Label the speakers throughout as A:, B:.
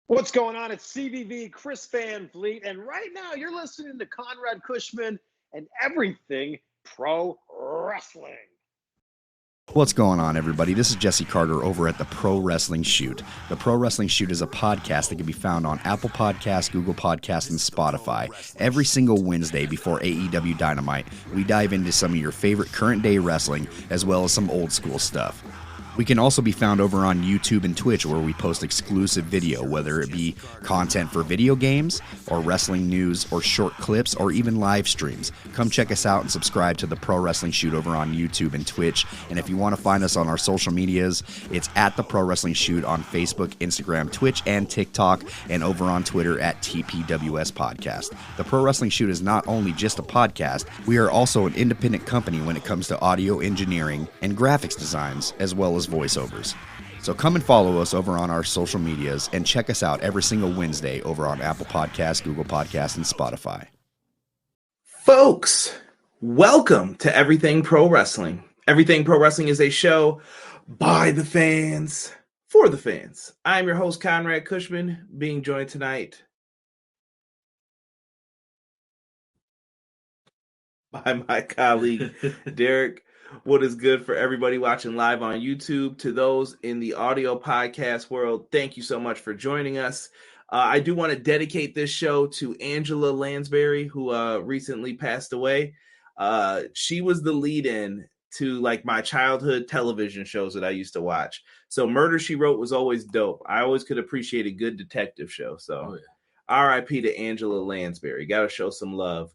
A: What's going on? It's CVV, Chris Van Vliet, and right now you're listening to Conrad Cushman and everything pro wrestling.
B: What's going on, everybody? This is Jesse Carter over at the Pro Wrestling Shoot. The Pro Wrestling Shoot is a podcast that can be found on Apple Podcasts, Google Podcasts, and Spotify. Every single Wednesday before AEW Dynamite, we dive into some of your favorite current-day wrestling, as well as some old-school stuff. We can also be found over on YouTube and Twitch, where we post exclusive video, whether it be content for video games, or wrestling news, or short clips, or even live streams. Come check us out and subscribe to the Pro Wrestling Shoot over on YouTube and Twitch. And if you want to find us on our social medias, it's at the Pro Wrestling Shoot on Facebook, Instagram, Twitch, and TikTok, and over on Twitter at TPWS Podcast. The Pro Wrestling Shoot is not only just a podcast, we are also an independent company when it comes to audio engineering and graphics designs, as well as voiceovers. So come and follow us over on our social medias and check us out every single Wednesday over on Apple Podcasts, Google Podcasts, and Spotify.
C: Folks, welcome to Everything Pro Wrestling. Everything Pro Wrestling is a show by the fans, for the fans. I'm your host, Conrad Cushman, being joined tonight by my colleague, Derek. What is good for everybody watching live on YouTube? To those in the audio podcast world, thank you so much for joining us. I do want to dedicate this show to Angela Lansbury, who recently passed away. She was the lead-in to like my childhood television shows that I used to watch. So Murder, She Wrote was always dope. I always could appreciate a good detective show. So R.I.P. to Angela Lansbury. Got to show some love.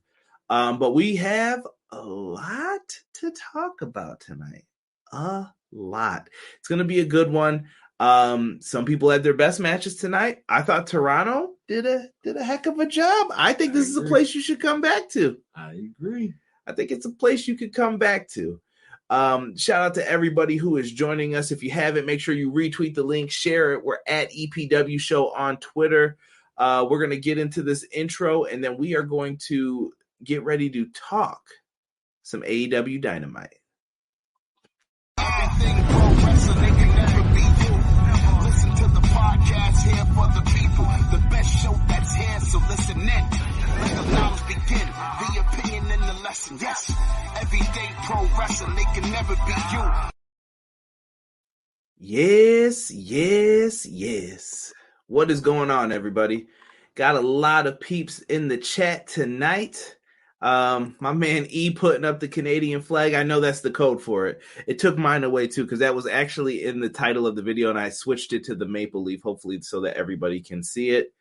C: But we have a lot to talk about tonight. A lot. It's going to be a good one. Some people had their best matches tonight. I thought Toronto did a heck of a job. I think this is a place you should come back to.
D: I agree.
C: I think it's a place you could come back to. Shout out to everybody who is joining us. If you haven't, make sure you retweet the link, share it. We're at EPW Show on Twitter. We're going to get into this intro, and then we are going to get ready to talk some AEW Dynamite.
E: Everything pro wrestling, they can never be you. Listen to the podcast here for the people. The best show that's here, so listen in. Let the knowledge begin. The opinion and the lesson. Yes, everyday pro wrestling, they can never be you.
C: Yes, yes, yes. What is going on, everybody? Got a lot of peeps in the chat tonight. My man E putting up the Canadian flag. I know that's the code for it. It took mine away too, because that was actually in the title of the video, and I switched it to the maple leaf, hopefully so that everybody can see it.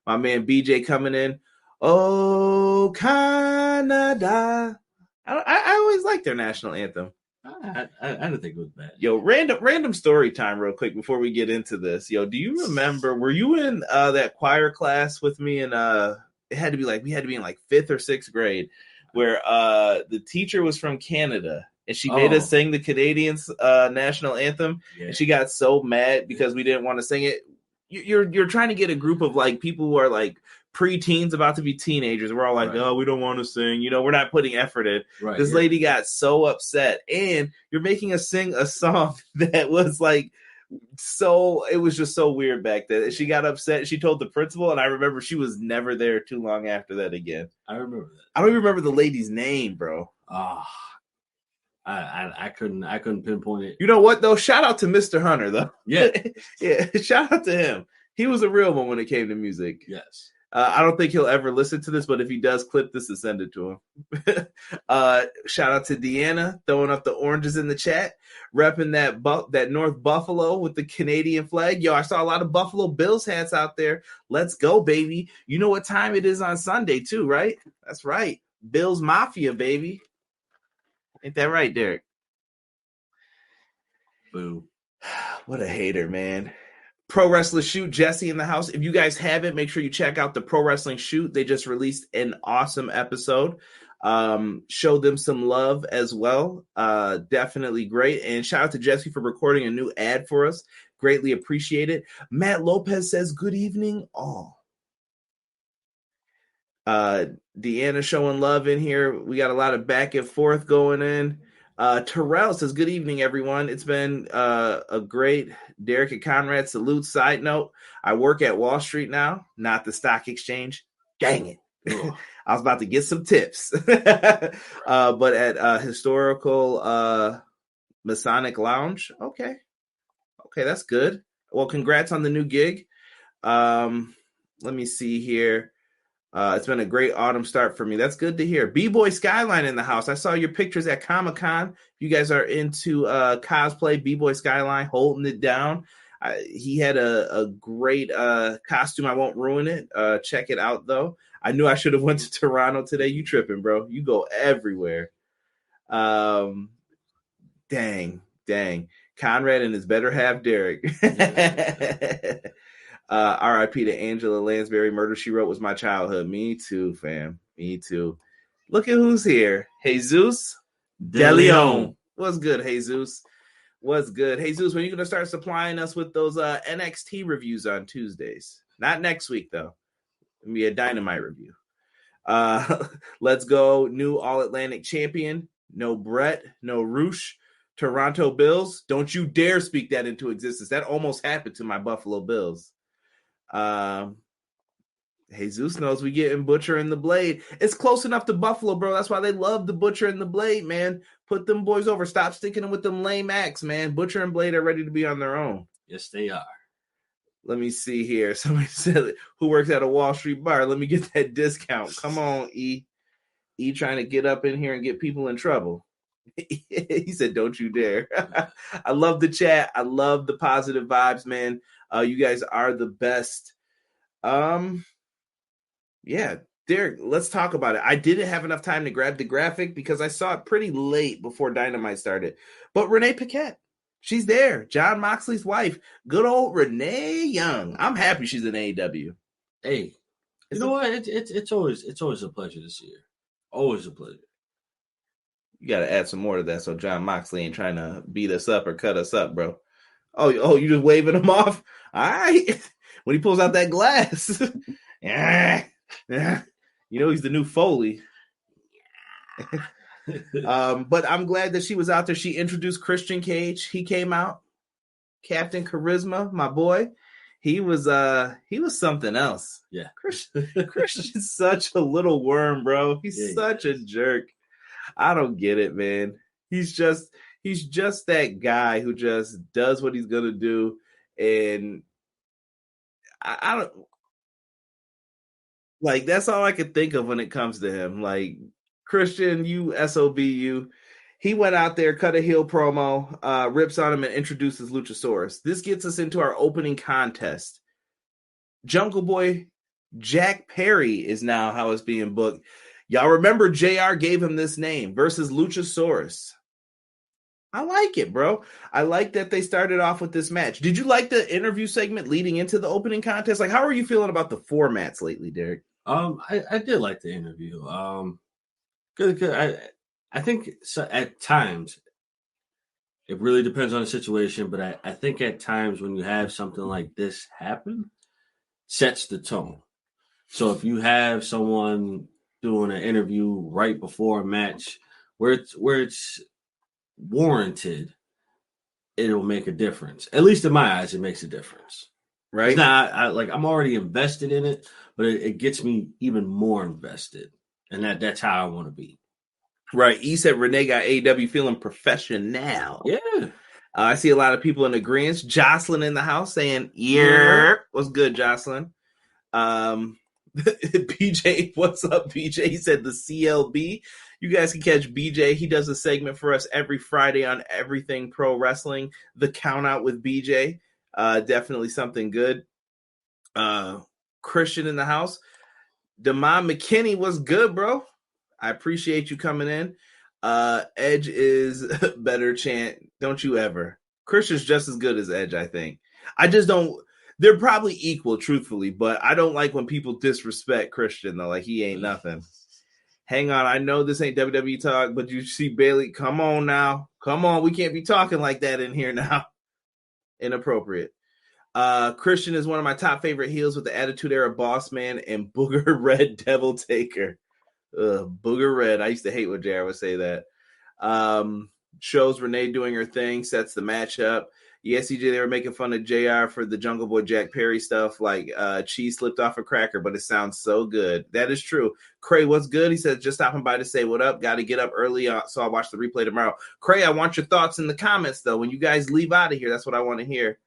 C: My man BJ coming in. Oh, Canada. I always like their national anthem.
D: I don't think it was bad.
C: Yo, random story time real quick before we get into this. Yo, do you remember, were you in that choir class with me? And we had to be in like 5th or 6th grade, where the teacher was from Canada and she made us sing the Canadians national anthem. And she got so mad because we didn't want to sing it. You're trying to get a group of like people who are like pre-teens about to be teenagers. We're all like, oh, we don't want to sing. You know, we're not putting effort in. This lady got so upset, and you're making us sing a song that was like, so it was just so weird back then. She got upset. She told the principal, and I remember she was never there too long after that again.
D: I remember that.
C: I don't even remember the lady's name, bro.
D: I couldn't pinpoint it.
C: You know what though? Shout out to Mr. Hunter though.
D: Yeah.
C: Yeah. Shout out to him. He was a real one when it came to music.
D: Yes.
C: I don't think he'll ever listen to this, but if he does, clip this and send it to him. Shout out to Deanna throwing up the oranges in the chat, repping that North Buffalo with the Canadian flag. Yo, I saw a lot of Buffalo Bills hats out there. Let's go, baby. You know what time it is on Sunday too, right? That's right. Bills Mafia, baby. Ain't that right, Derek?
D: Boo.
C: What a hater, man. Pro Wrestling Shoot, Jesse in the house. If you guys haven't, make sure you check out the Pro Wrestling Shoot. They just released an awesome episode. Show them some love as well. Definitely great. And shout out to Jesse for recording a new ad for us. Greatly appreciate it. Matt Lopez says, good evening, all. Deanna showing love in here. We got a lot of back and forth going in. Terrell says, good evening, everyone. It's been a great Derek and Conrad salute. Side note, I work at Wall Street now, not the stock exchange. Dang it. I was about to get some tips. But at Historical Masonic Lounge. Okay, that's good. Well, congrats on the new gig. Let me see here. It's been a great autumn start for me. That's good to hear. B-Boy Skyline in the house. I saw your pictures at Comic-Con. You guys are into cosplay. B-Boy Skyline holding it down. He had a great costume. I won't ruin it. Check it out, though. I knew I should have went to Toronto today. You tripping, bro. You go everywhere. Dang. Conrad and his better half, Derek. R.I.P. to Angela Lansbury. Murder, She Wrote was my childhood. Me too, fam. Me too. Look at who's here. Jesus De Leon. What's good, Jesus? What's good? Jesus, when are you going to start supplying us with those NXT reviews on Tuesdays? Not next week, though. It'll be a Dynamite review. Let's go. New All-Atlantic champion. No Brett. No Roosh. Toronto Bills. Don't you dare speak that into existence. That almost happened to my Buffalo Bills. Jesus knows we getting Butcher and the Blade. It's close enough to Buffalo, bro. That's why they love the Butcher and the Blade, man. Put them boys over. Stop sticking them with them lame acts, man. Butcher and Blade are ready to be on their own.
D: Yes, they are.
C: Let me see here. Somebody said, who works at a Wall Street bar? Let me get that discount. Come on, E. E trying to get up in here and get people in trouble. He said, don't you dare. I love the chat. I love the positive vibes, man. You guys are the best. Yeah, Derek, let's talk about it. I didn't have enough time to grab the graphic because I saw it pretty late before Dynamite started. But Renee Paquette, she's there. John Moxley's wife. Good old Renee Young. I'm happy she's in AEW.
D: Hey, you know what? It's always a pleasure to see her. Always a pleasure.
C: You got to add some more to that so John Moxley ain't trying to beat us up or cut us up, bro. Oh, you just waving him off? All right. When he pulls out that glass. Yeah. You know he's the new Foley. But I'm glad that she was out there. She introduced Christian Cage. He came out. Captain Charisma, my boy. He was something else.
D: Yeah.
C: Christian's such a little worm, bro. He's such a jerk. I don't get it, man. He's just that guy who just does what he's gonna do, and I don't like. That's all I could think of when it comes to him. Like, Christian, you SOB, you. He went out there, cut a heel promo, rips on him, and introduces Luchasaurus. This gets us into our opening contest. Jungle Boy Jack Perry is now how it's being booked. Y'all remember JR gave him this name versus Luchasaurus. I like it, bro. I like that they started off with this match. Did you like the interview segment leading into the opening contest? Like, how are you feeling about the formats lately, Derek?
D: I did like the interview. Good. I think at times it really depends on the situation, but I think at times when you have something like this happen, sets the tone. So if you have someone doing an interview right before a match where it's warranted, it'll make a difference. At least in my eyes, it makes a difference.
C: Right?
D: Now, I'm already invested in it, but it gets me even more invested, and that's how I want to be.
C: Right. E said Renee got AEW feeling professional.
D: Yeah.
C: I see a lot of people in agreement. Jocelyn in the house saying, yeah. What's good, Jocelyn? BJ, what's up, BJ? He said the CLB. You guys can catch BJ. He does a segment for us every Friday on Everything Pro Wrestling. The Count Out with BJ. Definitely something good. Christian in the house. Damon McKinney, what's good, bro? I appreciate you coming in. Edge is better chant. Don't you ever. Christian's just as good as Edge, I think. I just don't. They're probably equal, truthfully, but I don't like when people disrespect Christian, though. Like, he ain't nothing. Hang on. I know this ain't WWE talk, but you see Bailey. Come on now. Come on. We can't be talking like that in here now. Inappropriate. Christian is one of my top favorite heels with the Attitude Era Boss Man and Booger Red Devil Taker. Booger Red. I used to hate when JR would say that. shows Renee doing her thing, sets the match up. Yes, CJ, they were making fun of JR for the Jungle Boy Jack Perry stuff, like cheese slipped off a cracker, but it sounds so good. That is true. Cray, what's good? He said, just stopping by to say what up. Got to get up early, so I'll watch the replay tomorrow. Cray, I want your thoughts in the comments, though. When you guys leave out of here, that's what I want to hear.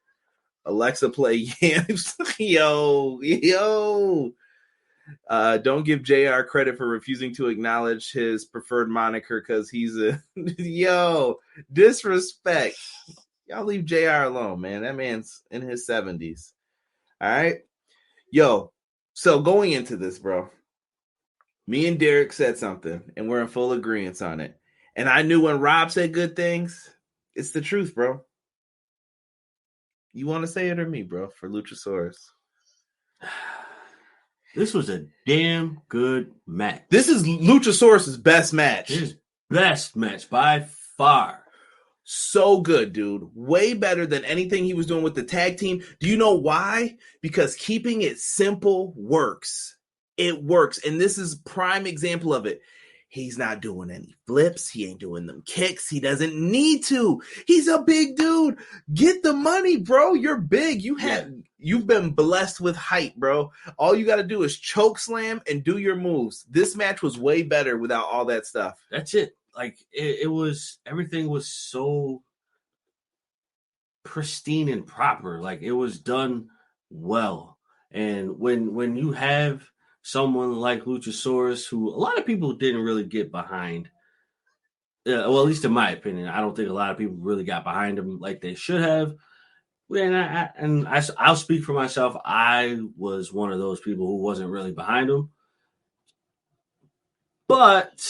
C: Alexa, play Yams. Yo. Don't give JR credit for refusing to acknowledge his preferred moniker because he's a disrespect. Y'all leave JR alone, man. That man's in his 70s. All right. Yo, so going into this, bro, me and Derek said something, and we're in full agreement on it. And I knew when Rob said good things, it's the truth, bro. You want to say it or me, bro, for Luchasaurus?
D: This was a damn good match.
C: This is Luchasaurus' best match.
D: His best match by far.
C: So good, dude. Way better than anything he was doing with the tag team. Do you know why? Because keeping it simple works. It works. And this is prime example of it. He's not doing any flips. He ain't doing them kicks. He doesn't need to. He's a big dude. Get the money, bro. You're big. You've been blessed with height, bro. All you got to do is choke slam and do your moves. This match was way better without all that stuff.
D: That's it. Like it was, everything was so pristine and proper. Like it was done well. And when you have someone like Luchasaurus, who a lot of people didn't really get behind, well, at least in my opinion, I don't think a lot of people really got behind him like they should have. And I'll speak for myself. I was one of those people who wasn't really behind him. But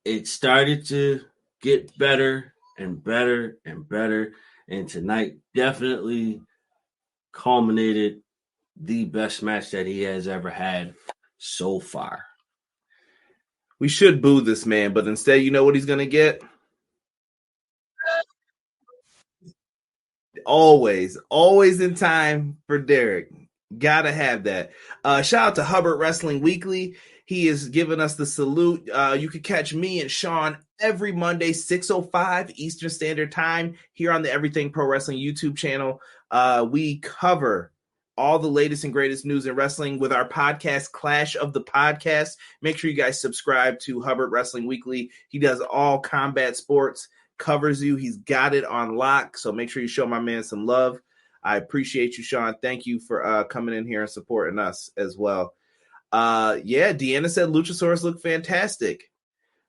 D: it started to get better and better and better. And tonight definitely culminated the best match that he has ever had so far.
C: We should boo this man, but instead, you know what he's going to get? Always in time for Derek. Gotta have that. Shout out to Hubbard Wrestling Weekly. He is giving us the salute. You can catch me and Sean every Monday, 6:05 Eastern Standard Time here on the Everything Pro Wrestling YouTube channel. We cover all the latest and greatest news in wrestling with our podcast, Clash of the Podcast. Make sure you guys subscribe to Hubbard Wrestling Weekly. He does all combat sports, covers you. He's got it on lock. So make sure you show my man some love. I appreciate you, Sean. Thank you for coming in here and supporting us as well. Deanna said Luchasaurus looked fantastic.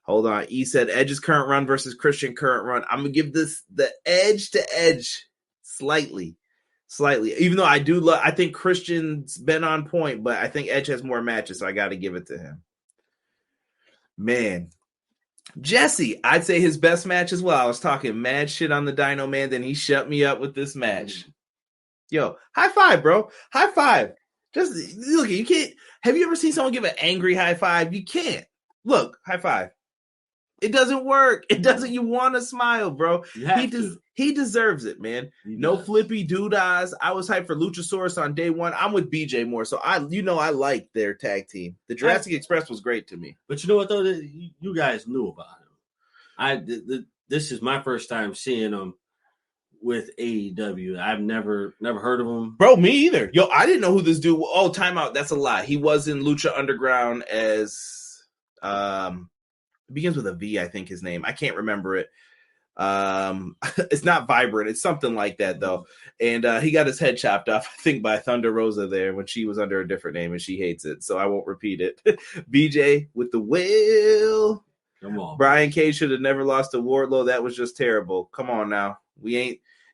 C: Hold on. E said Edge's current run versus Christian current run. I'm going to give this the edge to Edge slightly. Even though I think Christian's been on point, but I think Edge has more matches, so I got to give it to him. Man. Jesse, I'd say his best match as well. I was talking mad shit on the Dino Man, then he shut me up with this match. Yo, high five, bro. High five. Just look, you can't. Have you ever seen someone give an angry high five? You can't. Look, high five. It doesn't work. It doesn't. You want to smile, bro. He deserves it, man. No flippy doodahs. I was hyped for Luchasaurus on day one. I'm with BJ more, so I like their tag team. The Jurassic Express was great to me.
D: But you know what though? You guys knew about him. This is my first time seeing him with AEW. I've never heard of him.
C: Bro, me either. Yo, I didn't know who this dude was. Oh, timeout. That's a lie. He was in Lucha Underground as it begins with a V, I think his name. I can't remember it. It's not Vibrant. It's something like that, though. And he got his head chopped off, I think, by Thunder Rosa there when she was under a different name, and she hates it, so I won't repeat it. BJ with the whale.
D: Come on.
C: Brian Cage should have never lost to Wardlow. That was just terrible. Come on now.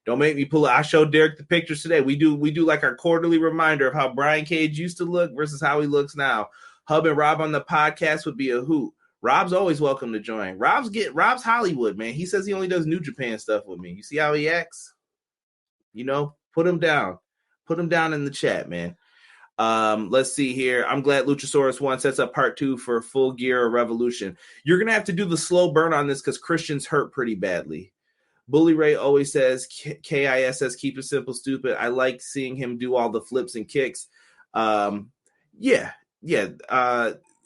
C: Don't make me pull it. I showed Derek the pictures today. We do like our quarterly reminder of how Brian Cage used to look versus how he looks now. Hub and Rob on the podcast would be a hoot. Rob's always welcome to join. Rob's Hollywood, man. He says he only does New Japan stuff with me. You see how he acts? Put him down. Put him down in the chat, man. Let's see here. I'm glad Luchasaurus 1 sets up part 2 for Full Gear or Revolution. You're going to have to do the slow burn on this because Christian's hurt pretty badly. Bully Ray always says, KISS, keep it simple, stupid. I like seeing him do all the flips and kicks.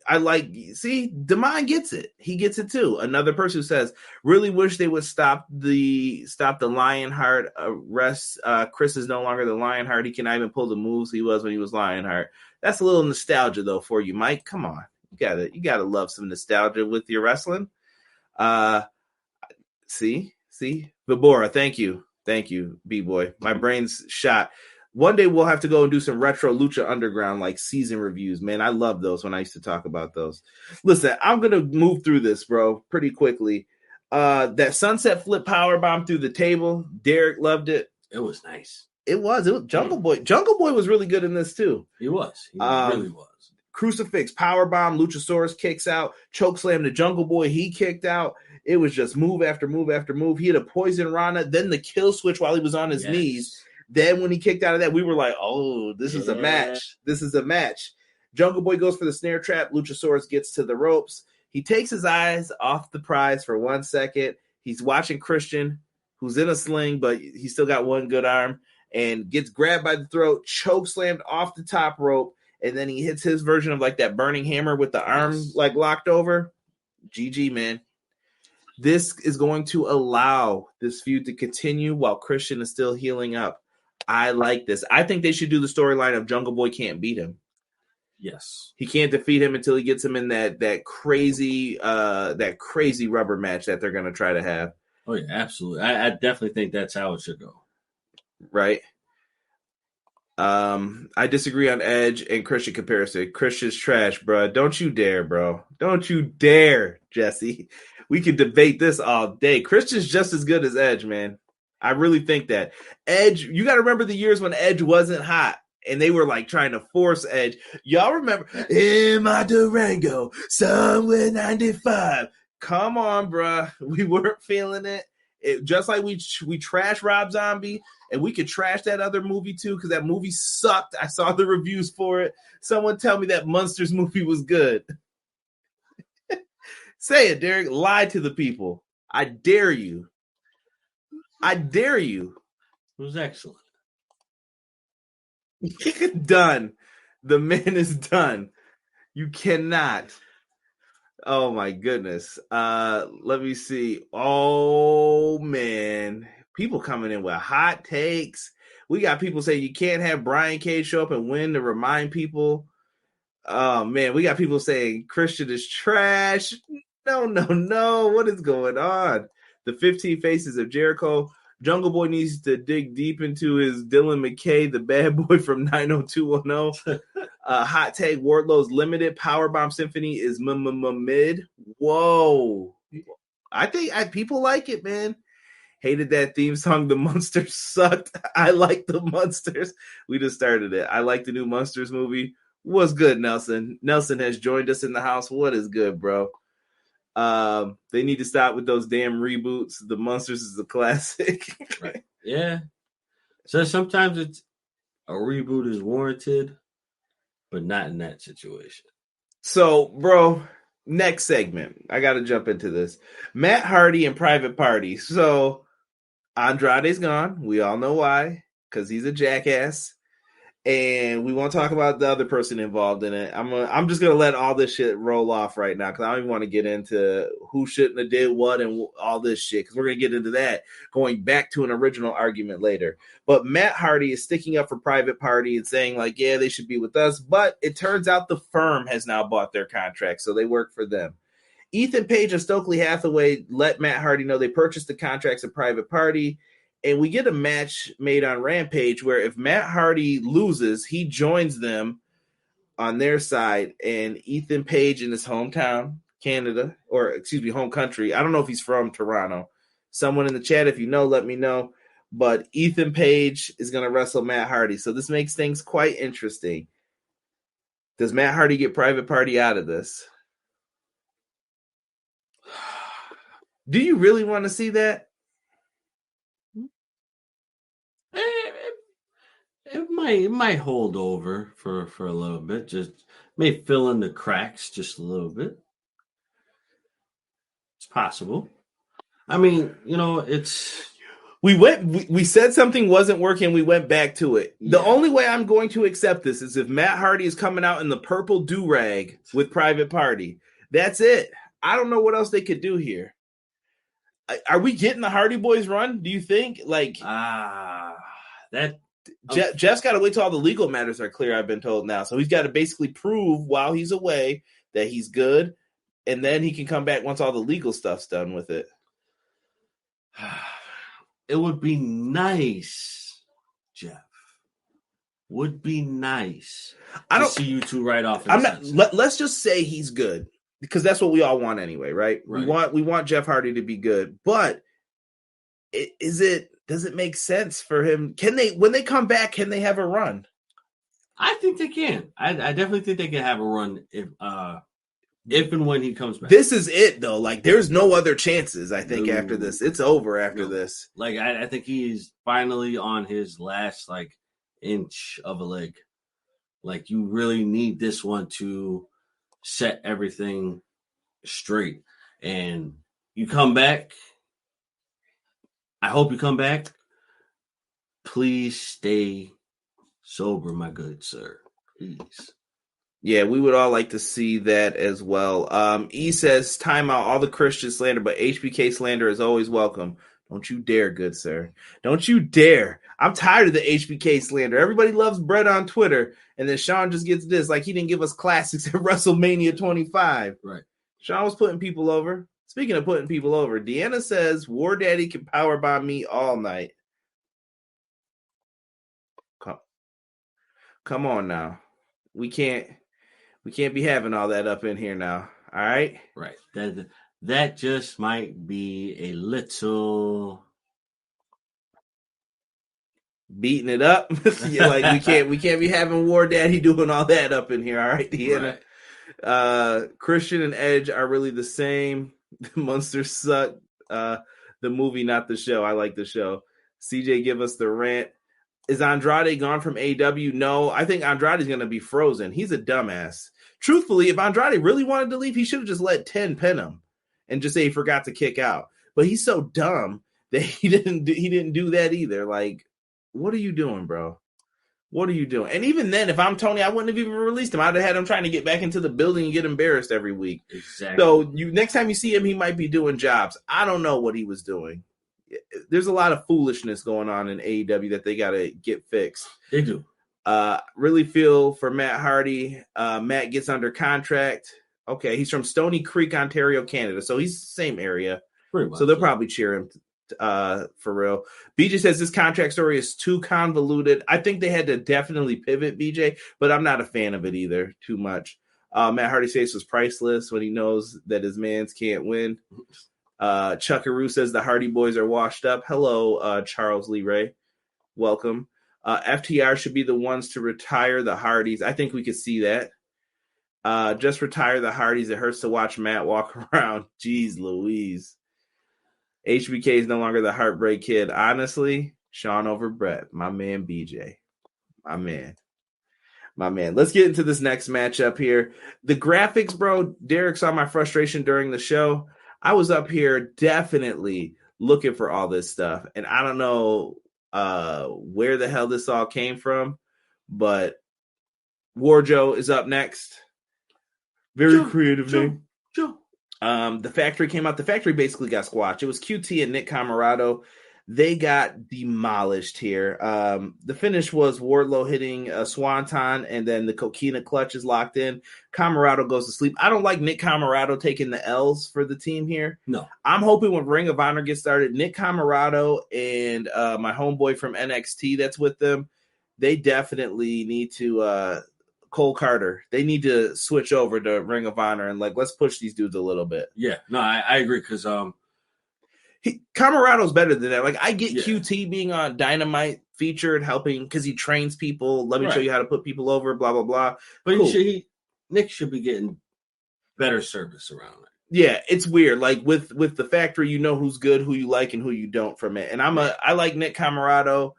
C: Damon gets it. He gets it too. Another person who says, really wish they would stop the Lionheart arrest. Chris is no longer the Lionheart. He cannot even pull the moves he was when he was Lionheart. That's a little nostalgia though for you, Mike. Come on. You gotta love some nostalgia with your wrestling. See, Vibora, thank you, B-boy. My brain's shot. One day we'll have to go and do some retro Lucha Underground like season reviews, man. I love those when I used to talk about those. Listen, I'm gonna move through this, bro, pretty quickly. That sunset flip power bomb through the table, Derek loved it.
D: It was nice.
C: It was Jungle Boy. Jungle Boy was really good in this too.
D: He really was.
C: Crucifix power bomb, Luchasaurus kicks out, choke slam to Jungle Boy. He kicked out. It was just move after move after move. He had a poison Rana, then the kill switch while he was on his knees. Then when he kicked out of that, we were like, oh, this is a match. This is a match. Jungle Boy goes for the snare trap. Luchasaurus gets to the ropes. He takes his eyes off the prize for 1 second. He's watching Christian, who's in a sling, but he still got one good arm, and gets grabbed by the throat, choke slammed off the top rope, and then he hits his version of like that burning hammer with the arm like locked over. GG, man. This is going to allow this feud to continue while Christian is still healing up. I like this. I think they should do the storyline of Jungle Boy can't beat him.
D: Yes.
C: He can't defeat him until he gets him in that crazy rubber match that they're going to try to have.
D: Oh, yeah, absolutely. I definitely think that's how it should go.
C: Right. I disagree on Edge and Christian comparison. Christian's trash, bro. Don't you dare, bro. Don't you dare, Jesse. We could debate this all day. Christian's just as good as Edge, man. I really think that. Edge, you got to remember the years when Edge wasn't hot and they were like trying to force Edge. Y'all remember, in my Durango, somewhere 95. Come on, bro. We weren't feeling it. Just like we trashed Rob Zombie, and we could trash that other movie too, because that movie sucked. I saw the reviews for it. Someone tell me that Munsters movie was good. Say it, Derek. Lie to the people. I dare you. I dare you.
D: It was excellent.
C: Done. The man is done. You cannot. Oh my goodness. Let me see. Oh man. People coming in with hot takes. We got people saying you can't have Brian Cage show up and win to remind people. Oh man, we got people saying Christian is trash. No. What is going on? The 15 Faces of Jericho. Jungle Boy needs to dig deep into his Dylan McKay, the bad boy from 90210. Hot take, Wardlow's Limited Powerbomb Symphony is mid. Whoa. I think people like it, man. Hated that theme song. The Munsters sucked. I like the Munsters. We just started it. I like the new Munsters movie. What's good, Nelson? Nelson has joined us in the house. What is good, bro? They need to stop with those damn reboots. The Munsters is a classic.
D: Right. Yeah. So sometimes it's a reboot is warranted, but not in that situation.
C: So, bro, next segment. I got to jump into this. Matt Hardy and Private Party. So, Andrade's gone. We all know why, because he's a jackass. And we won't talk about the other person involved in it. I'm just gonna let all this shit roll off right now because I don't even want to get into who shouldn't have did what and all this shit because we're gonna get into that going back to an original argument later. But Matt Hardy is sticking up for Private Party and saying like, yeah, they should be with us. But it turns out the firm has now bought their contract, so they work for them. Ethan Page and Stokely Hathaway let Matt Hardy know they purchased the contracts of Private Party. And we get a match made on Rampage where if Matt Hardy loses, he joins them on their side. And Ethan Page in his hometown, Canada, or excuse me, home country. I don't know if he's from Toronto. Someone in the chat, if you know, let me know. But Ethan Page is going to wrestle Matt Hardy. So this makes things quite interesting. Does Matt Hardy get Private Party out of this? Do you really want to see that?
D: It might hold over for a little bit. Just may fill in the cracks just a little bit. It's possible. I mean, it's
C: We said something wasn't working. We went back to it. The only way I'm going to accept this is if Matt Hardy is coming out in the purple do-rag with Private Party. That's it. I don't know what else they could do here. Are we getting the Hardy Boys run? Do you think? Jeff's got to wait till all the legal matters are clear, I've been told now. So he's got to basically prove while he's away that he's good, and then he can come back once all the legal stuff's done with it.
D: It would be nice, Jeff. Would be nice. I don't see you two right off.
C: Let's just say he's good, because that's what we all want anyway, right? We want Jeff Hardy to be good, but does it make sense for him? When they come back, can they have a run?
D: I think they can. I definitely think they can have a run if and when he comes back.
C: This is it, though. Like, there's no other chances, I think, after this. It's over after this.
D: Like, I think he's finally on his last, inch of a leg. Like, you really need this one to set everything straight. And you come back. I hope you come back. Please stay sober, my good sir. Please.
C: Yeah, we would all like to see that as well. E says, time out all the Christian slander, but HBK slander is always welcome. Don't you dare, good sir. Don't you dare. I'm tired of the HBK slander. Everybody loves Britt on Twitter, and then Sean just gets this, like he didn't give us classics at WrestleMania 25.
D: Right.
C: Sean was putting people over. Speaking of putting people over, Deanna says, War Daddy can powerbomb me all night. Come on now. We can't be having all that up in here now. All right?
D: Right. That just might be a little
C: beating it up. Yeah, like we can't be having War Daddy doing all that up in here. All right, Deanna. Right. Christian and Edge are really the same. The Monsters suck. The movie, not the show. I like the show. CJ, give us the rant. Is Andrade gone from AEW? No, I think Andrade's going to be frozen. He's a dumbass. Truthfully, if Andrade really wanted to leave, he should have just let 10 pin him and just say he forgot to kick out. But he's so dumb that he didn't do that either. Like, what are you doing, bro? What are you doing? And even then, if I'm Tony, I wouldn't have even released him. I'd have had him trying to get back into the building and get embarrassed every week.
D: Exactly.
C: So next time you see him, he might be doing jobs. I don't know what he was doing. There's a lot of foolishness going on in AEW that they got to get fixed.
D: They do.
C: Really feel for Matt Hardy. Matt gets under contract. Okay, he's from Stony Creek, Ontario, Canada. So he's the same area.
D: Pretty much,
C: so they'll probably cheer him for real. BJ says this contract story is too convoluted. I think they had to definitely pivot, BJ, but I'm not a fan of it either too much. Matt Hardy says it was priceless when he knows that his mans can't win. Chuckaroo says the Hardy Boys are washed up. Hello, Charles Lee Ray. Welcome. FTR should be the ones to retire the Hardys. I think we could see that. Just retire the Hardys. It hurts to watch Matt walk around. Jeez Louise. HBK is no longer the Heartbreak Kid. Honestly, Sean over Brett. My man BJ. My man. Let's get into this next matchup here. The graphics, bro. Derek saw my frustration during the show. I was up here definitely looking for all this stuff. And I don't know where the hell this all came from, but Warjo is up next. Very creative name.
D: Joe.
C: The Factory came out. The Factory basically got squashed. It was QT and Nick Camarado. They got demolished here. The finish was Wardlow hitting a swanton, and then the coquina clutch is locked in. Camarado goes to sleep. I don't like Nick Camarado taking the L's for the team here.
D: No.
C: I'm hoping when Ring of Honor gets started, Nick Camarado and my homeboy from NXT that's with them, they definitely need to Cole Carter. They need to switch over to Ring of Honor and let's push these dudes a little bit.
D: Yeah, no, I agree because
C: Camarado's better than that. Like, I get QT being on Dynamite featured, helping because he trains people. Let me show you how to put people over, blah, blah, blah.
D: But cool. Nick should be getting better service around it.
C: Yeah, it's weird. Like with the Factory, you know who's good, who you like, and who you don't from it. And I like Nick Camarado.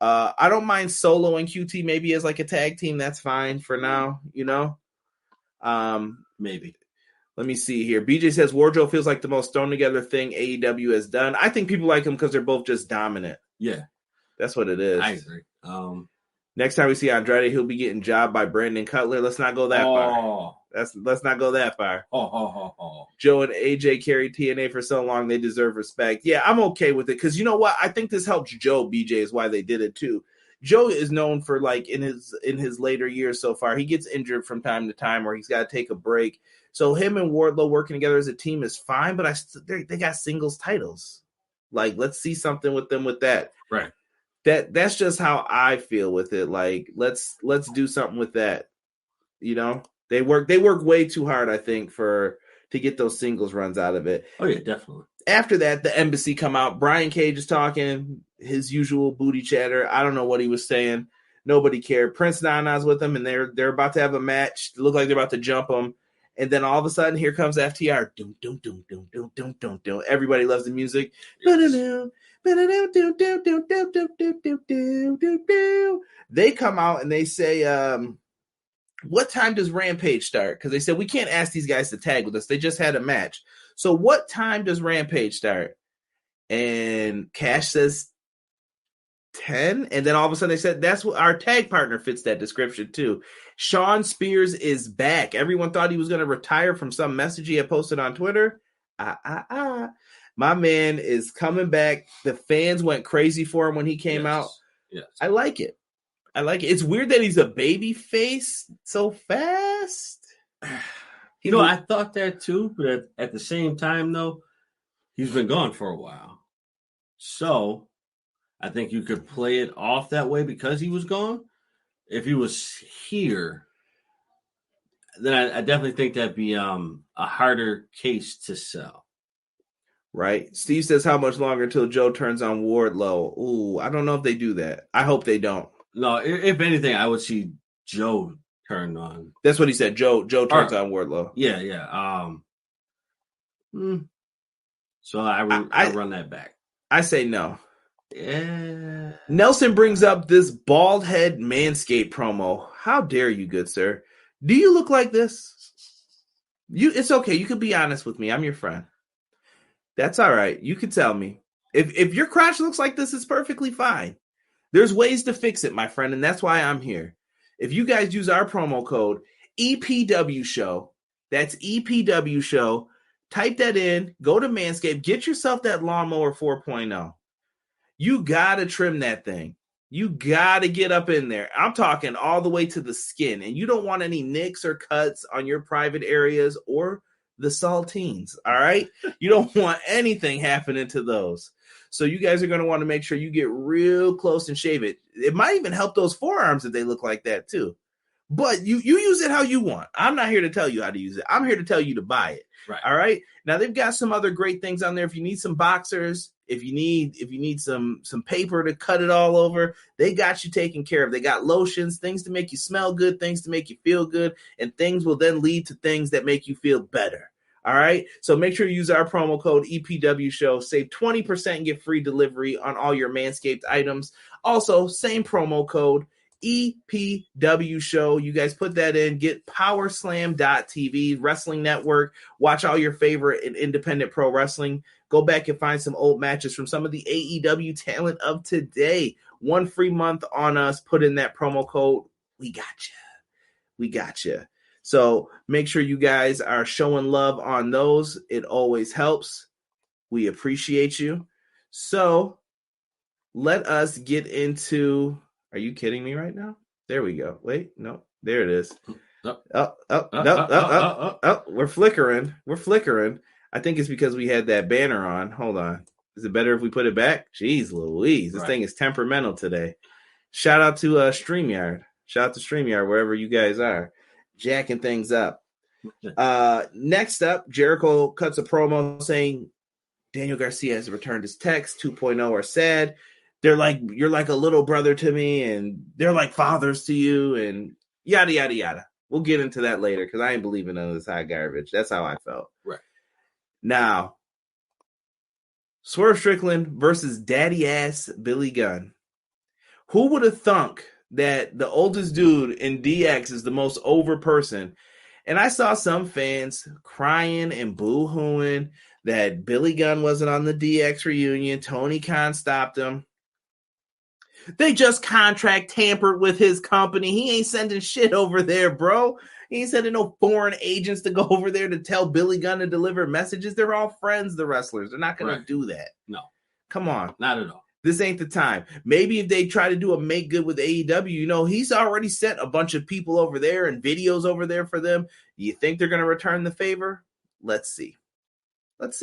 C: I don't mind Solo and QT maybe as like a tag team. That's fine for now, you know.
D: Maybe.
C: Let me see here. BJ says Wardrobe feels like the most thrown together thing AEW has done. I think people like him because they're both just dominant.
D: Yeah.
C: That's what it is.
D: I agree.
C: Next time we see Andrade, he'll be getting jobbed by Brandon Cutler. Let's not go that far. Let's not go that far. Joe and AJ carried TNA for so long, they deserve respect. Yeah, I'm okay with it because you know what? I think this helps Joe. BJ is why they did it too. Joe is known for like in his later years so far, he gets injured from time to time or he's got to take a break. So him and Wardlow working together as a team is fine, but they got singles titles. Like, let's see something with them with that.
D: Right.
C: That's just how I feel with it. Like, let's do something with that. You know, they work way too hard, I think, to get those singles runs out of it.
D: Oh yeah, definitely.
C: After that, the Embassy come out. Brian Cage is talking his usual booty chatter. I don't know what he was saying. Nobody cared. Prince Nana's with them, and they're about to have a match. They look like they're about to jump them. And then all of a sudden, here comes FTR. Doom, doom, doom, doom, doom, doom, doom, doom. Everybody loves the music. Yes. They come out and they say, what time does Rampage start? Because they said, we can't ask these guys to tag with us. They just had a match. So what time does Rampage start? And Cash says 10. And then all of a sudden they said, that's what our tag partner fits that description too. Sean Spears is back. Everyone thought he was going to retire from some message he had posted on Twitter. My man is coming back. The fans went crazy for him when he came out.
D: Yes.
C: I like it. It's weird that he's a baby face so fast.
D: You know, I thought that too, but at the same time, though, he's been gone for a while. So I think you could play it off that way because he was gone. If he was here, then I definitely think that'd be a harder case to sell.
C: Right. Steve says, how much longer until Joe turns on Wardlow? Ooh, I don't know if they do that. I hope they don't.
D: No, if anything, I would see Joe turn on.
C: That's what he said. Joe turns on Wardlow.
D: Yeah. So I run that back.
C: I say no.
D: Yeah.
C: Nelson brings up this bald head Manscaped promo. How dare you, good sir? Do you look like this? It's okay. You can be honest with me. I'm your friend. That's all right. You can tell me. If your crotch looks like this, it's perfectly fine. There's ways to fix it, my friend, and that's why I'm here. If you guys use our promo code EPW Show, that's EPW Show, type that in, go to Manscaped, get yourself that Lawnmower 4.0. You got to trim that thing. You got to get up in there. I'm talking all the way to the skin, and you don't want any nicks or cuts on your private areas or the saltines, all right? You don't want anything happening to those. So you guys are going to want to make sure you get real close and shave it. It might even help those forearms if they look like that too. But you use it how you want. I'm not here to tell you how to use it. I'm here to tell you to buy it.
D: Right.
C: All right. Now they've got some other great things on there. If you need some boxers, if you need some paper to cut it all over, they got you taken care of. They got lotions, things to make you smell good, things to make you feel good, and things will then lead to things that make you feel better. All right. So make sure you use our promo code EPW Show. Save 20% and get free delivery on all your Manscaped items. Also, same promo code EPW Show. You guys put that in. Get powerslam.tv, Wrestling Network. Watch all your favorite and independent pro wrestling. Go back and find some old matches from some of the AEW talent of today. 1 free month on us. Put in that promo code. We got you. We got you. So make sure you guys are showing love on those. It always helps. We appreciate you. So let us get into... Are you kidding me right now? There we go. Wait, no. There it is. We're flickering. We're flickering. I think it's because we had that banner on. Hold on. Is it better if we put it back? Jeez Louise. This thing is temperamental today. Shout out to StreamYard. Shout out to StreamYard, wherever you guys are. Jacking things up. Next up, Jericho cuts a promo saying Daniel Garcia has returned his text. 2.0 are sad. They're like, you're like a little brother to me, and they're like fathers to you, and yada, yada, yada. We'll get into that later because I ain't believing none of this hot garbage. That's how I felt.
D: Right.
C: Now, Swerve Strickland versus daddy-ass Billy Gunn. Who would have thunk that the oldest dude in DX is the most over person? And I saw some fans crying and boo-hooing that Billy Gunn wasn't on the DX reunion. Tony Khan stopped him. They just contract tampered with his company. He ain't sending shit over there, bro. He ain't sending no foreign agents to go over there to tell Billy Gunn to deliver messages. They're all friends, the wrestlers. They're not going to do that.
D: No.
C: Come on.
D: Not at all.
C: This ain't the time. Maybe if they try to do a make good with AEW, you know, he's already sent a bunch of people over there and videos over there for them. Do you think they're going to return the favor? Let's see. Let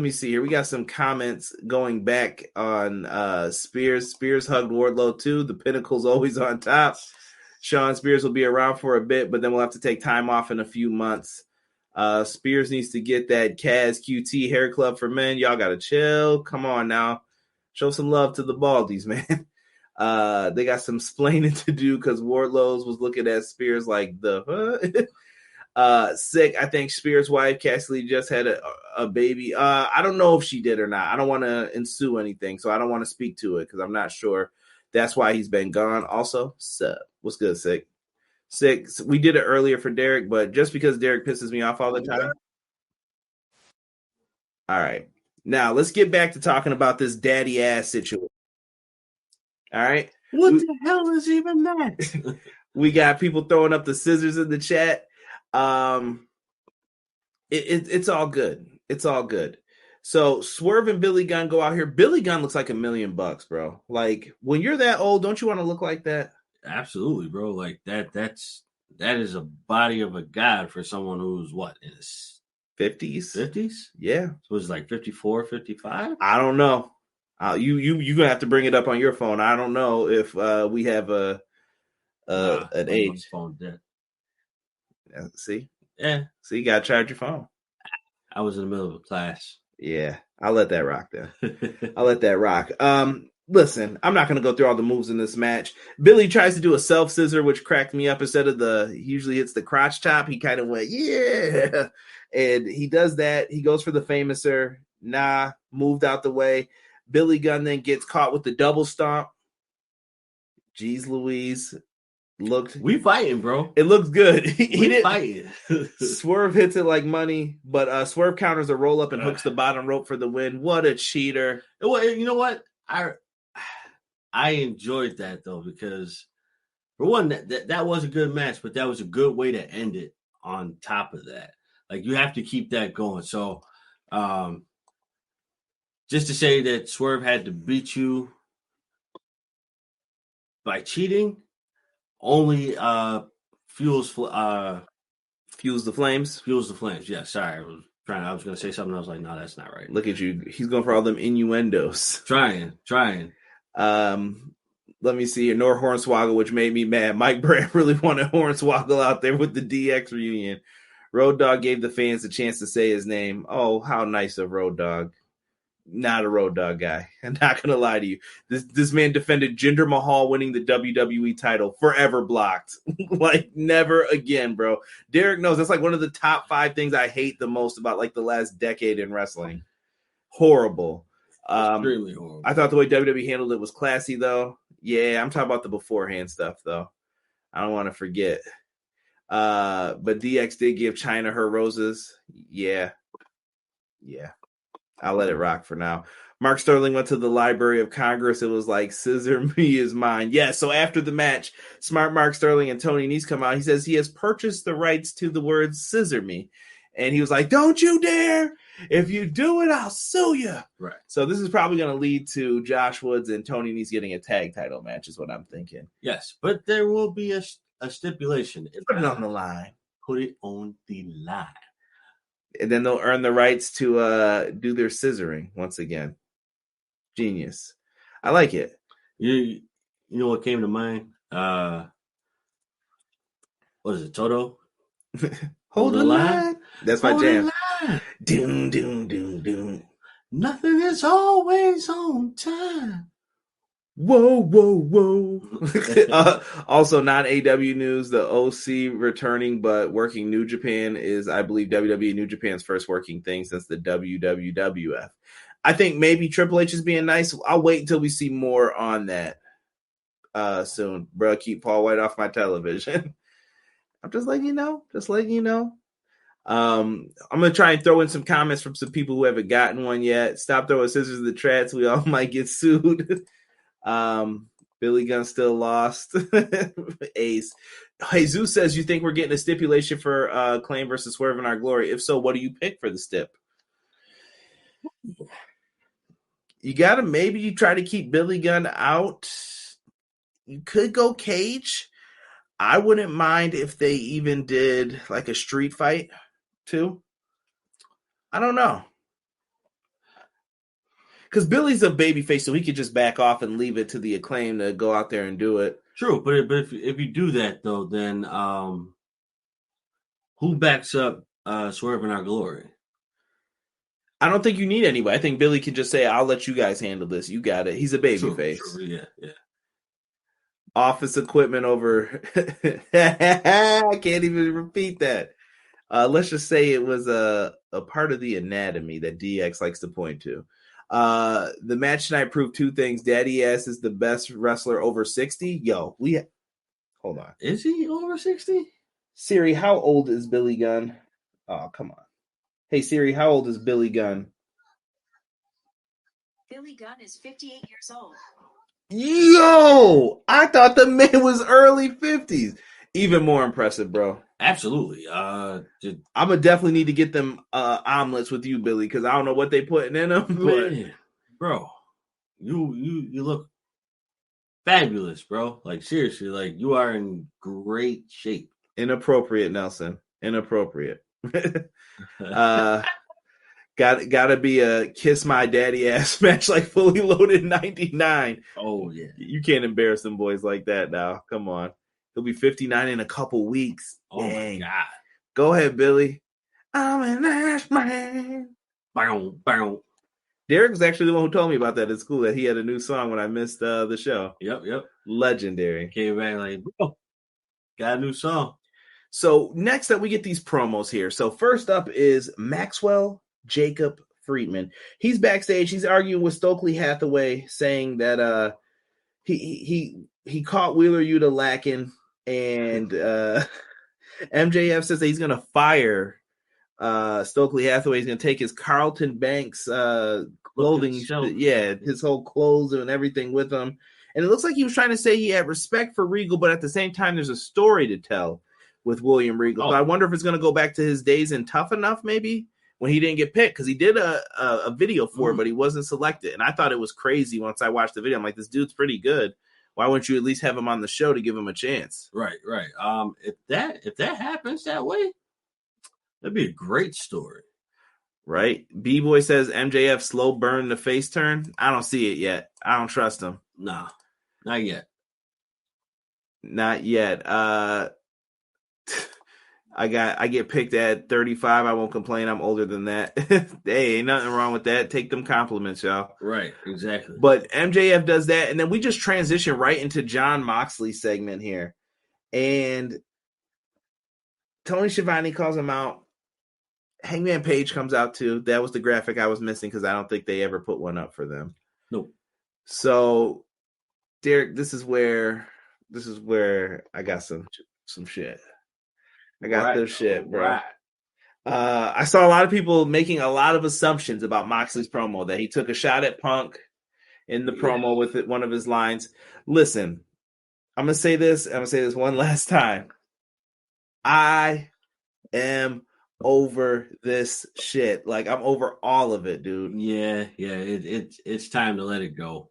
C: me see here. We got some comments going back on Spears. Spears hugged Wardlow too. The Pinnacle's always on top. Sean Spears will be around for a bit, but then we'll have to take time off in a few months. Spears needs to get that Kaz QT hair club for men. Y'all got to chill. Come on now. Show some love to the Baldies, man. They got some splaining to do because Wardlow's was looking at Spears like the sick. I think Spears' wife, Cassidy, just had a baby. I don't know if she did or not. I don't want to ensue anything, so I don't want to speak to it because I'm not sure. That's why he's been gone. Also, sup? What's good, sick? Sick. We did it earlier for Derek, but just because Derek pisses me off all the time. All right. Now, let's get back to talking about this daddy ass situation. All right.
D: What the hell is even that?
C: We got people throwing up the scissors in the chat. It's all good. It's all good. So Swerve and Billy Gunn go out here. Billy Gunn looks like $1 million, bro. Like when you're that old, don't you want to look like that?
D: Absolutely, bro. Like that is a body of a god for someone who's what, in his 50s?
C: Yeah.
D: So it's like 54, 55?
C: I don't know. You gonna have to bring it up on your phone. I don't know if we have an age.
D: Phone dead.
C: See?
D: Yeah.
C: So you gotta charge your phone.
D: I was in the middle of a class.
C: Yeah, I'll let that rock then. I'll let that rock. Listen, I'm not going to go through all the moves in this match. Billy tries to do a self-scissor, which cracked me up. Instead of he usually hits the crotch chop, he kind of went, yeah. And he does that. He goes for the famouser. Nah, moved out the way. Billy Gunn then gets caught with the double stomp. Jeez Louise.
D: We fighting, bro.
C: It looks good.
D: We fighting.
C: Swerve hits it like money, but Swerve counters a roll up and hooks the bottom rope for the win. What a cheater.
D: You know what? I enjoyed that though, because for one, that was a good match, but that was a good way to end it on top of that. Like you have to keep that going. So just to say that Swerve had to beat you by cheating only fuels the flames. Fuels the flames. Yeah, sorry. I was going to say something. I was like, no, that's not right.
C: Look at you. He's going for all them innuendos.
D: Trying.
C: Let me see here. Nor Hornswoggle, which made me mad. Mike Brandt really wanted Hornswoggle out there with the DX reunion. Road Dogg gave the fans a chance to say his name. Oh, how nice of Road Dogg. Not a Road Dogg guy. I'm not going to lie to you. This man defended Jinder Mahal winning the WWE title. Forever blocked. Like, never again, bro. Derek knows that's like one of the top 5 things I hate the most about like the last decade in wrestling. Horrible.
D: Extremely horrible.
C: I thought the way WWE handled it was classy, though. Yeah, I'm talking about the beforehand stuff, though. I don't want to forget. But DX did give China her roses. Yeah. I'll let it rock for now. Mark Sterling went to the Library of Congress. It was like, scissor me is mine. Yeah, so after the match, smart Mark Sterling and Toni Nese come out. He says he has purchased the rights to the words scissor me. And he was like, don't you dare. If you do it, I'll sue you.
D: Right.
C: So this is probably going to lead to Josh Woods and Toni Nese getting a tag title match is what I'm thinking.
D: Yes, but there will be a stipulation.
C: Put it on the line.
D: Put it on the line.
C: And then they'll earn the rights to do their scissoring once again. Genius. I like it.
D: You know what came to mind? What is it, Toto?
C: Hold the line. That's my jam.
D: Doom, doom, doom, doom. Nothing is always on time.
C: Whoa, whoa, whoa. Also, non-AW news, the OC returning but working New Japan is, I believe, WWE New Japan's first working thing since the WWF. I think maybe Triple H is being nice. I'll wait until we see more on that soon. Bro, keep Paul White off my television. I'm just letting you know. I'm gonna try and throw in some comments from some people who haven't gotten one yet. Stop throwing scissors in the tracks. We all might get sued. Billy Gunn still lost. Ace. Jesus says, you think we're getting a stipulation for Claim versus Swerve in Our Glory? If so, what do you pick for the stip? You gotta maybe try to keep Billy Gunn out. You could go cage. I wouldn't mind if they even did like a street fight too. I don't know. Because Billy's a babyface, so he could just back off and leave it to the Acclaim to go out there and do it.
D: True, but if you do that though, then who backs up Swerve in Our Glory?
C: I don't think you need anybody. I think Billy can just say, "I'll let you guys handle this. You got it." He's a babyface.
D: Yeah.
C: Office equipment over. I can't even repeat that. Let's just say it was a part of the anatomy that DX likes to point to. The match tonight proved two things. Daddy Ass is the best wrestler over 60. Yo, hold on.
D: Is he over 60?
C: Siri, how old is Billy Gunn? Oh, come on. Hey Siri, how old is Billy Gunn?
F: Billy Gunn is 58 years old.
C: Yo, I thought the man was early 50s. Even more impressive, bro.
D: Absolutely.
C: I'm gonna definitely need to get them omelets with you, Billy, because I don't know what they putting in them. But
D: man, bro, you look fabulous, bro. Like seriously, like you are in great shape.
C: Inappropriate, Nelson. Inappropriate. Gotta be a kiss my daddy ass match like Fully Loaded 99.
D: Oh yeah,
C: you can't embarrass them boys like that now. Come on. He'll be 59 in a couple weeks.
D: Oh
C: Dang.
D: my God.
C: Go ahead, Billy. I'm an ass man.
D: Bow.
C: Derek was actually the one who told me about that at school, that he had a new song when I missed the show.
D: Yep.
C: Legendary.
D: Came back like, bro, got a new song.
C: So next up, we get these promos here. So first up is Maxwell Jacob Friedman. He's backstage. He's arguing with Stokely Hathaway, saying that he caught Wheeler Yuta lacking, and MJF says that he's going to fire Stokely Hathaway. He's going to take his Carlton Banks clothing, his whole clothes and everything with him. And it looks like he was trying to say he had respect for Regal, but at the same time, there's a story to tell with William Regal. So I wonder if it's going to go back to his days in Tough Enough, maybe, when he didn't get picked, because he did a video for it, but he wasn't selected. And I thought it was crazy once I watched the video. I'm like, this dude's pretty good. Why wouldn't you at least have him on the show to give him a chance?
D: Right. If that happens that way, that'd be a great story.
C: Right. B-Boy says MJF slow burn the face turn. I don't see it yet. I don't trust him.
D: Nah, not yet.
C: Not yet. I get picked at 35. I won't complain. I'm older than that. Hey, ain't nothing wrong with that. Take them compliments, y'all.
D: Right, exactly.
C: But MJF does that, and then we just transition right into Jon Moxley's segment here. And Tony Schiavone calls him out. Hangman Page comes out too. That was the graphic I was missing because I don't think they ever put one up for them.
D: Nope. So,
C: Derek, this is where I got some shit. I got this shit, bro.
D: Right.
C: I saw a lot of people making a lot of assumptions about Moxley's promo, that he took a shot at Punk in the promo with one of his lines. Listen, I'm going to say this. I'm going to say this one last time. I am over this shit. Like, I'm over all of it, dude.
D: Yeah. It's time to let it go.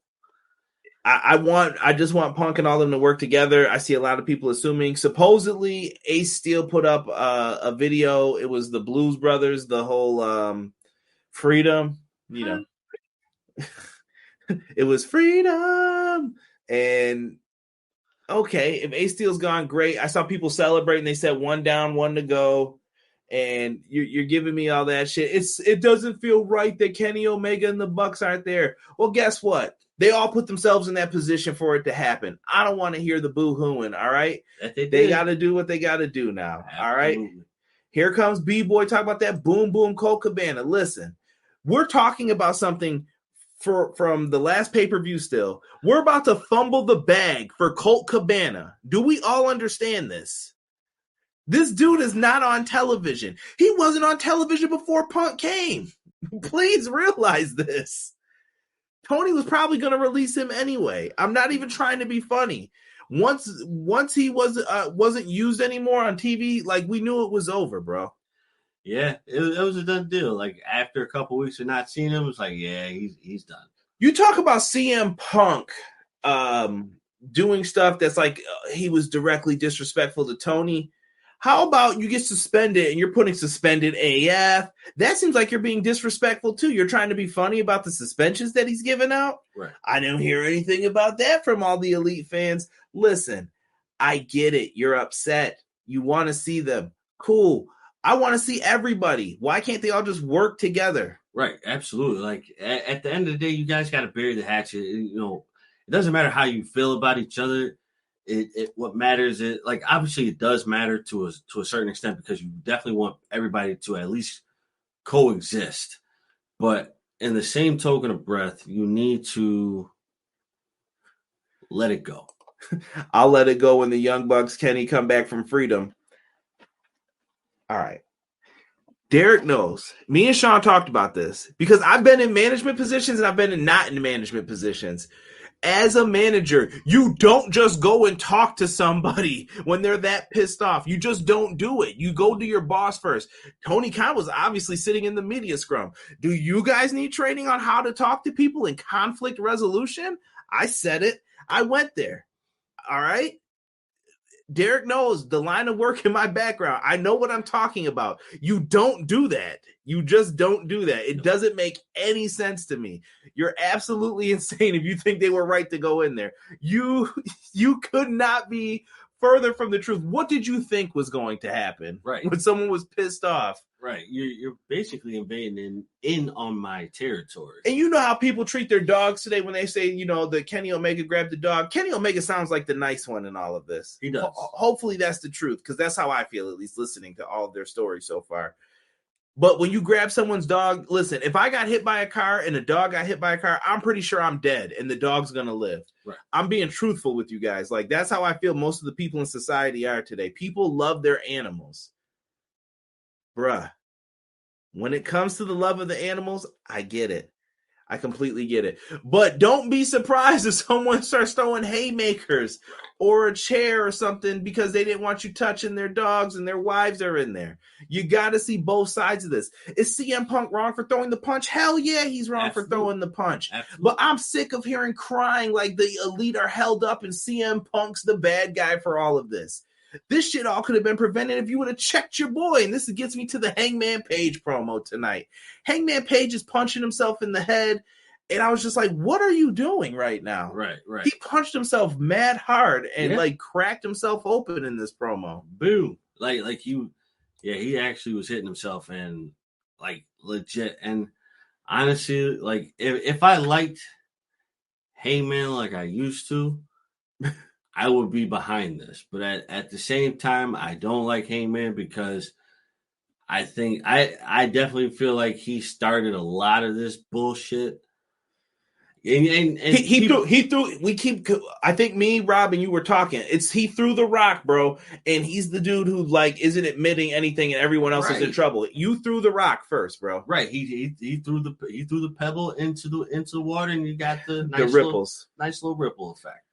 C: I just want Punk and all of them to work together. I see a lot of people assuming. Supposedly, Ace Steel put up a video. It was the Blues Brothers, the whole freedom, you know. It was freedom. And okay, if Ace Steel's gone, great. I saw people celebrating. They said 1 down, 1 to go. And you're giving me all that shit. It doesn't feel right that Kenny Omega and the Bucks aren't there. Well, guess what? They all put themselves in that position for it to happen. I don't want to hear the boo-hooing, all right? They got to do what they got to do now, all right? Here comes B-Boy. Talk about that boom, boom, Colt Cabana. Listen, we're talking about something from the last pay-per-view still. We're about to fumble the bag for Colt Cabana. Do we all understand this? This dude is not on television. He wasn't on television before Punk came. Please realize this. Toni was probably going to release him anyway. I'm not even trying to be funny. Once he wasn't used anymore on TV, like, we knew it was over, bro.
D: Yeah, it was a done deal. Like, after a couple weeks of not seeing him, it was like, yeah, he's done.
C: You talk about CM Punk doing stuff that's like he was directly disrespectful to Toni. How about you get suspended and you're putting suspended AF? That seems like you're being disrespectful too. You're trying to be funny about the suspensions that he's given out.
D: Right.
C: I didn't hear anything about that from all the Elite fans. Listen, I get it. You're upset. You want to see them. Cool. I want to see everybody. Why can't they all just work together?
D: Right. Absolutely. Like, at the end of the day, you guys got to bury the hatchet. You know, it doesn't matter how you feel about each other. What matters is, like, obviously it does matter to a certain extent, because you definitely want everybody to at least coexist. But in the same token of breath, you need to let it go.
C: I'll let it go when the Young Bucks Kenny come back from freedom. All right. Derek knows. Me and Sean talked about this because I've been in management positions and I've been not in management positions. As a manager, you don't just go and talk to somebody when they're that pissed off. You just don't do it. You go to your boss first. Tony Khan was obviously sitting in the media scrum. Do you guys need training on how to talk to people in conflict resolution? I said it. I went there. All right. Derek knows the line of work in my background. I know what I'm talking about. You don't do that. You just don't do that. It doesn't make any sense to me. You're absolutely insane if you think they were right to go in there. You could not be further from the truth. What did you think was going to happen?
D: Right.
C: When someone was pissed off?
D: Right. You're basically invading in on my territory.
C: And you know how people treat their dogs today when they say, you know, that Kenny Omega grabbed the dog. Kenny Omega sounds like the nice one in all of this.
D: He does.
C: Hopefully that's the truth, because that's how I feel, at least listening to all of their stories so far. But when you grab someone's dog, listen, if I got hit by a car and a dog got hit by a car, I'm pretty sure I'm dead and the dog's going to live.
D: Right.
C: I'm being truthful with you guys. Like, that's how I feel most of the people in society are today. People love their animals. Bruh, when it comes to the love of the animals, I get it. I completely get it. But don't be surprised if someone starts throwing haymakers or a chair or something because they didn't want you touching their dogs and their wives are in there. You got to see both sides of this. Is CM Punk wrong for throwing the punch? Hell yeah, he's wrong for throwing the punch.
D: Absolutely.
C: But I'm sick of hearing crying like the Elite are held up and CM Punk's the bad guy for all of this. This shit all could have been prevented if you would have checked your boy. And this gets me to the Hangman Page promo tonight. Hangman Page is punching himself in the head. And I was just like, what are you doing right now?
D: Right.
C: He punched himself mad hard and like cracked himself open in this promo.
D: Boom. He actually was hitting himself and like legit. And honestly, like if I liked Heyman like I used to, I would be behind this. But at the same time, I don't like Heyman because I think I definitely feel like he started a lot of this bullshit. And
C: he threw. We keep. I think me, Rob, and you were talking. He threw the rock, bro, and he's the dude who like isn't admitting anything, and everyone else is in trouble. You threw the rock first, bro.
D: Right. He threw the pebble into the water, and you got the
C: ripples,
D: nice little ripple effect.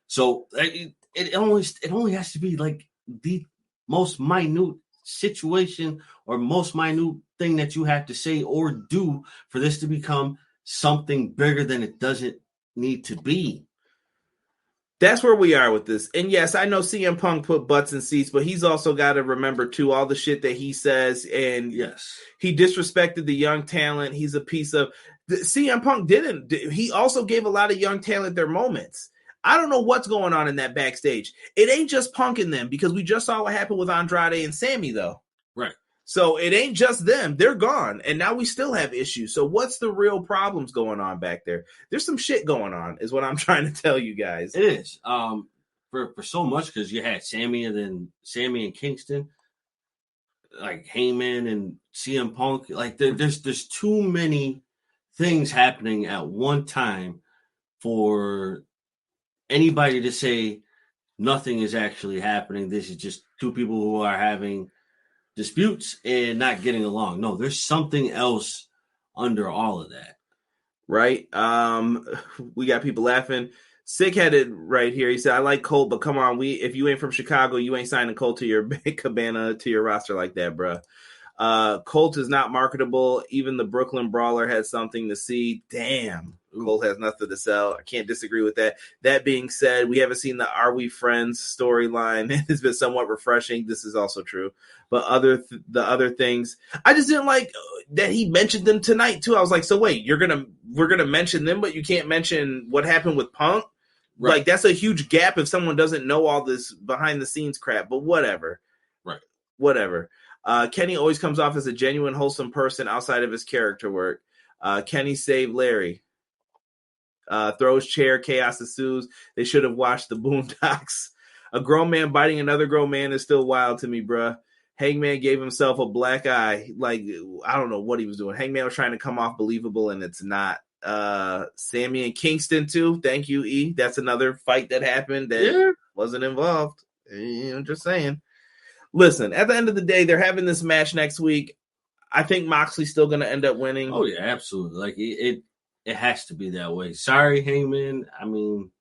D: So it only has to be like the most minute situation or most minute thing that you have to say or do for this to become something bigger than it doesn't need to be.
C: That's where we are with this. And yes, I know CM Punk put butts in seats, but he's also got to remember too all the shit that he says. And
D: yes,
C: he disrespected the young talent. He's a piece of CM Punk didn't. He also gave a lot of young talent their moments. I don't know what's going on in that backstage. It ain't just Punk and them, because we just saw what happened with Andrade and Sammy though.
D: Right.
C: So it ain't just them. They're gone. And now we still have issues. So what's the real problems going on back there? There's some shit going on is what I'm trying to tell you guys.
D: It is. For so much, because you had Sammy and Kingston, like Heyman and CM Punk. Like there's too many things happening at one time for anybody to say, nothing is actually happening. This is just two people who are having disputes and not getting along. No, there's something else under all of that.
C: Right? We got people laughing. Sick-headed right here. He said, I like Colt, but come on, if you ain't from Chicago, you ain't signing Colt to your cabana to your roster like that, bruh. Colt is not marketable. Even the Brooklyn Brawler has something to see. Damn, Colt has nothing to sell. I can't disagree with that. That being said, we haven't seen the Are We Friends storyline. It's been somewhat refreshing. This is also true. But the other things, I just didn't like that he mentioned them tonight too. I was like, so wait, we're gonna mention them, but you can't mention what happened with Punk? Right. Like, that's a huge gap if someone doesn't know all this behind the scenes crap, but whatever.
D: Right.
C: Whatever. Kenny always comes off as a genuine, wholesome person outside of his character work. Kenny saved Larry. Throws chair, chaos ensues. They should have watched the Boondocks. A grown man biting another grown man is still wild to me, bruh. Hangman gave himself a black eye. Like, I don't know what he was doing. Hangman was trying to come off believable, and it's not. Sammy and Kingston too. Thank you, E. That's another fight that happened that wasn't involved. I'm just saying. Listen, at the end of the day, they're having this match next week. I think Moxley's still going to end up winning.
D: Oh yeah, absolutely. Like it has to be that way. Sorry, Hangman. I mean,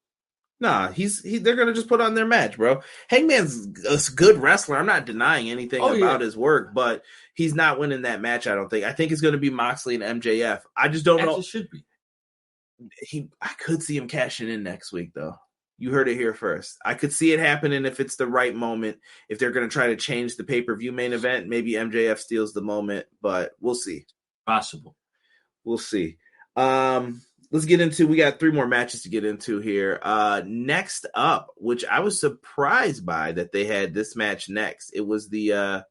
C: nah, they're going to just put on their match, bro. Hangman's a good wrestler. I'm not denying anything about his work, but he's not winning that match. I don't think. I think it's going to be Moxley and MJF. I just don't know.
D: It should be.
C: I could see him cashing in next week, though. You heard it here first. I could see it happening if it's the right moment. If they're going to try to change the pay-per-view main event, maybe MJF steals the moment, but we'll see.
D: Possible.
C: We'll see. Let's get into, we got 3 more matches to get into here. Next up, which I was surprised by that they had this match next. It was the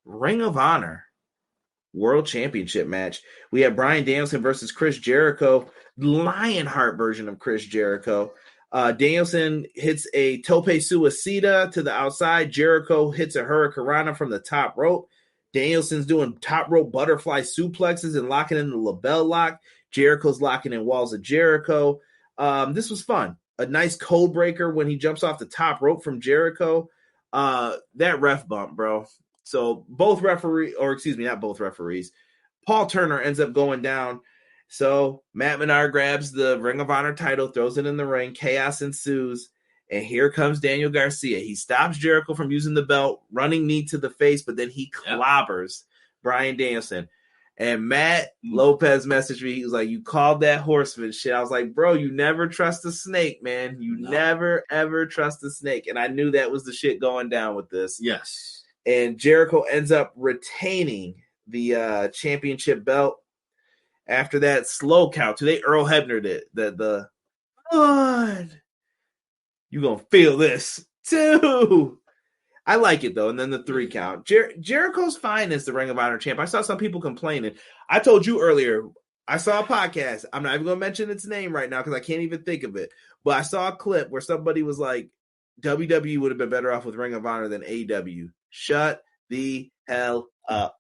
C: Ring of Honor World Championship match. We have Bryan Danielson versus Chris Jericho, Lionheart version of Chris Jericho. Danielson hits a tope suicida to the outside. Jericho hits a hurricanrana from the top rope. Danielson's doing top rope butterfly suplexes and locking in the label lock. Jericho's locking in walls of Jericho. This was fun. A nice code breaker when he jumps off the top rope from Jericho. That ref bump, bro. So not both referees. Paul Turner ends up going down. So Matt Menard grabs the Ring of Honor title, throws it in the ring. Chaos ensues. And here comes Daniel Garcia. He stops Jericho from using the belt, running knee to the face, but then he clobbers Bryan Danielson. And Matt Lopez messaged me. He was like, you called that horseman shit. I was like, bro, you never trust a snake, man. You never, ever trust a snake. And I knew that was the shit going down with this.
D: Yes.
C: And Jericho ends up retaining the championship belt. After that slow count, today Earl Hebner did the God, you gonna feel this too. I like it though, and then the 3 count. Jericho's fine as the Ring of Honor champ. I saw some people complaining. I told you earlier. I saw a podcast. I'm not even gonna mention its name right now because I can't even think of it. But I saw a clip where somebody was like, WWE would have been better off with Ring of Honor than AEW. Shut the hell up.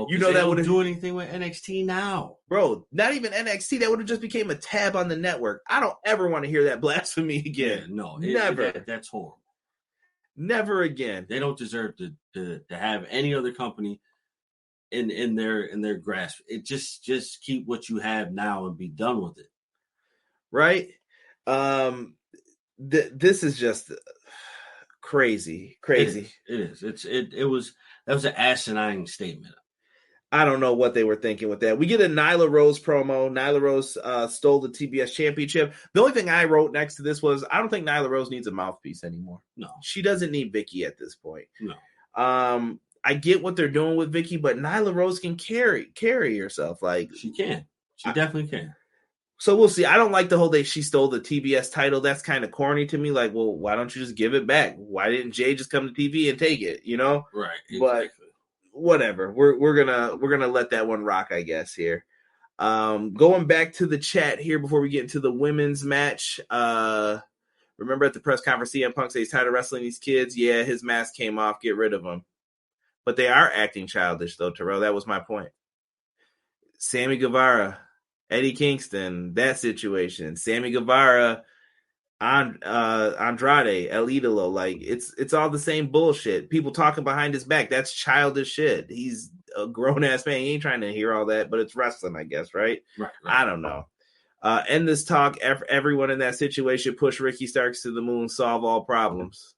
D: You know that wouldn't do anything with NXT now,
C: bro. Not even NXT. That would have just became a tab on the network. I don't ever want to hear that blasphemy again.
D: Yeah, no,
C: never.
D: That's horrible.
C: Never again.
D: They don't deserve to have any other company in their grasp. It just keep what you have now and be done with it.
C: Right. This is just crazy.
D: It is. That was an asinine statement.
C: I don't know what they were thinking with that. We get a Nyla Rose promo. Nyla Rose stole the TBS championship. The only thing I wrote next to this was, I don't think Nyla Rose needs a mouthpiece anymore.
D: No.
C: She doesn't need Vicky at this point.
D: No.
C: I get what they're doing with Vicky, but Nyla Rose can carry herself. Like,
D: she can. She definitely can.
C: So we'll see. I don't like the whole day she stole the TBS title. That's kind of corny to me. Like, well, why don't you just give it back? Why didn't Jay just come to TV and take it? You know?
D: Right. Exactly.
C: But whatever. We're gonna let that one rock, I guess. Here. Going back to the chat here before we get into the women's match. Remember at the press conference, CM Punk said he's tired of wrestling these kids. Yeah, his mask came off. Get rid of him. But they are acting childish, though, Terrell. That was my point. Sammy Guevara, Eddie Kingston, that situation. Sammy Guevara Andrade, El Idolo. Like it's all the same bullshit. People talking behind his back. That's childish shit. He's a grown ass man. He ain't trying to hear all that, but it's wrestling, I guess, right?
D: Right.
C: I don't know. End this talk. Everyone in that situation push Ricky Starks to the moon. Solve all problems.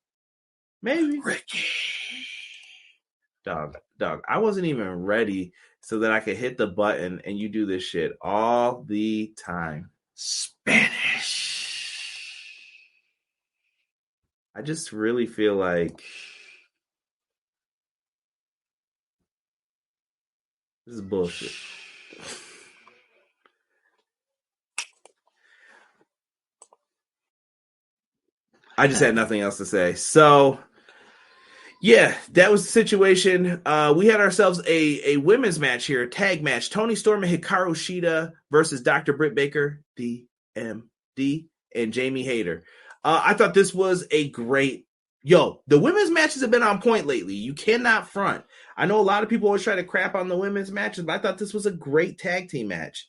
C: Maybe.
D: Ricky.
C: Dog. I wasn't even ready so that I could hit the button and you do this shit all the time.
D: Spanish.
C: I just really feel like this is bullshit. I just had nothing else to say. So, yeah, that was the situation. We had ourselves a women's match here, a tag match. Toni Storm and Hikaru Shida versus Dr. Britt Baker, D.M.D, and Jamie Hayter. I thought this was a great... Yo, the women's matches have been on point lately. You cannot front. I know a lot of people always try to crap on the women's matches, but I thought this was a great tag team match.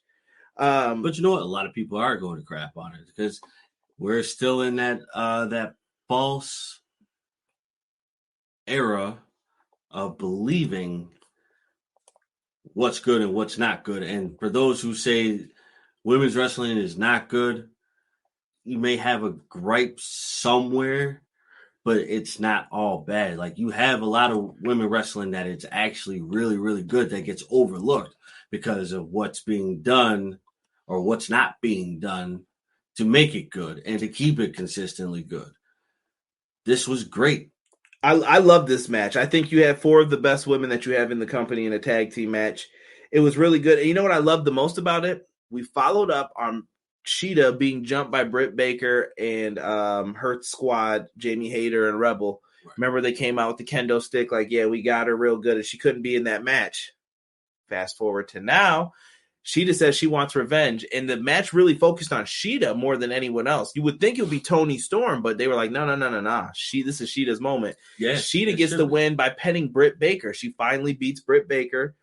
D: But you know what? A lot of people are going to crap on it because we're still in that false era of believing what's good and what's not good. And for those who say women's wrestling is not good, you may have a gripe somewhere, but it's not all bad. Like you have a lot of women wrestling that it's actually really, really good that gets overlooked because of what's being done or what's not being done to make it good and to keep it consistently good. This was great.
C: I love this match. I think you have 4 of the best women that you have in the company in a tag team match. It was really good. And you know what I love the most about it? We followed up on Shida being jumped by Britt Baker and her squad, Jamie Hayter and Rebel. Right. Remember they came out with the kendo stick like, yeah, we got her real good, and she couldn't be in that match. Fast forward to now, Shida says she wants revenge, and the match really focused on Shida more than anyone else. You would think it would be Toni Storm, but they were like, no. This is Shida's moment. Yeah, Shida gets the win by pinning Britt Baker. She finally beats Britt Baker.